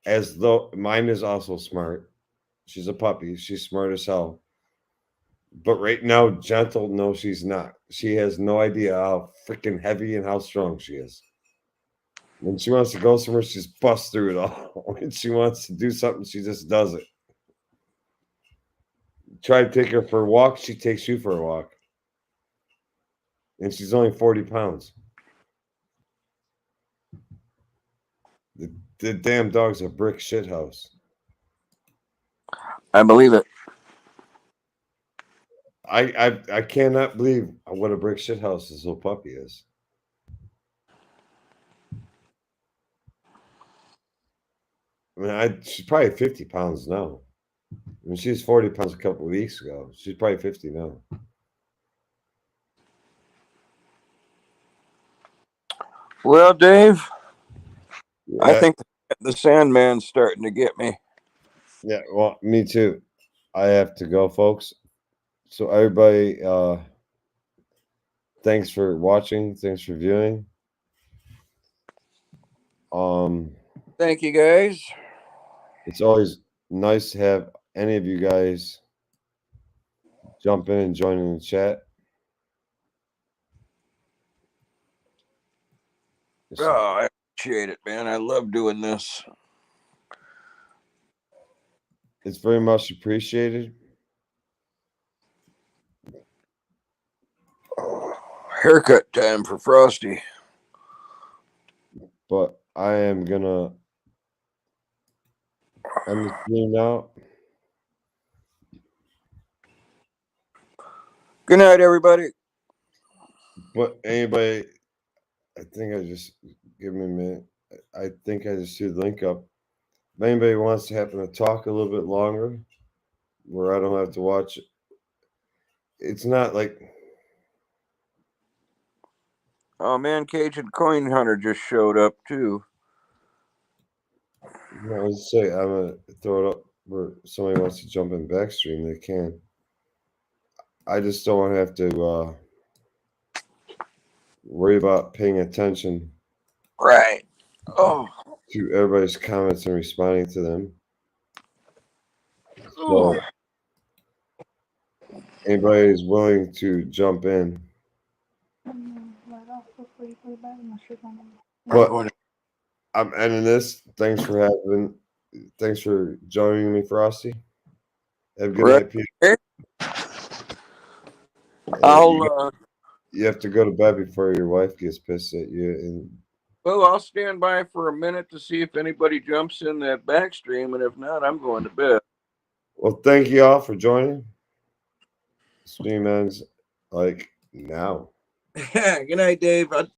S1: As though mine is also smart. She's a puppy. She's smart as hell. But right now, gentle, no, she's not. She has no idea how freaking heavy and how strong she is. When she wants to go somewhere, she just busts through it all. When she wants to do something, she just does it. Try to take her for a walk, she takes you for a walk. And she's only 40 pounds. The damn dog's a brick shit house.
S5: I believe it.
S1: I cannot believe what a brick shit house this little puppy is. I mean, she's probably 50 pounds now. I mean, she was 40 pounds a couple of weeks ago. She's probably 50 now.
S5: Well, Dave, I
S1: Yeah,
S5: think the Sandman's starting to get me.
S1: yeah. Well, me too. I have to go, folks. So everybody, thanks for watching. Thanks for viewing.
S5: Thank you, guys.
S1: It's always nice to have any of you guys jump in and join in the chat.
S5: Oh, I appreciate it, man. I love doing this.
S1: It's very much appreciated.
S5: Haircut time for Frosty.
S1: But I am gonna end the stream now.
S5: Good night, everybody.
S1: But anybody, I think I just give me a minute. I think I just threw the link up. If anybody wants to happen to talk a little bit longer, where I don't have to watch it, it's not like.
S5: Oh man, Cajun Coin Hunter just showed up too.
S1: I was say I'm gonna throw it up where somebody wants to jump in backstream, they can. I just don't want to have to worry about paying attention
S5: Right. Oh.
S1: to everybody's comments and responding to them.
S5: Ooh.
S1: So anybody's willing to jump in.
S7: Right off before you go to bed, unless you're going to.
S1: But I'm ending this. Thanks for joining me, Frosty. Have a good
S5: Right.
S1: night, Peter.
S5: Okay.
S1: You have to go to bed before your wife gets pissed at you. And
S5: Well, I'll stand by for a minute to see if anybody jumps in that back stream, and if not, I'm going to bed.
S1: well, thank you all for joining. Stream ends like now.
S5: Good night, Dave.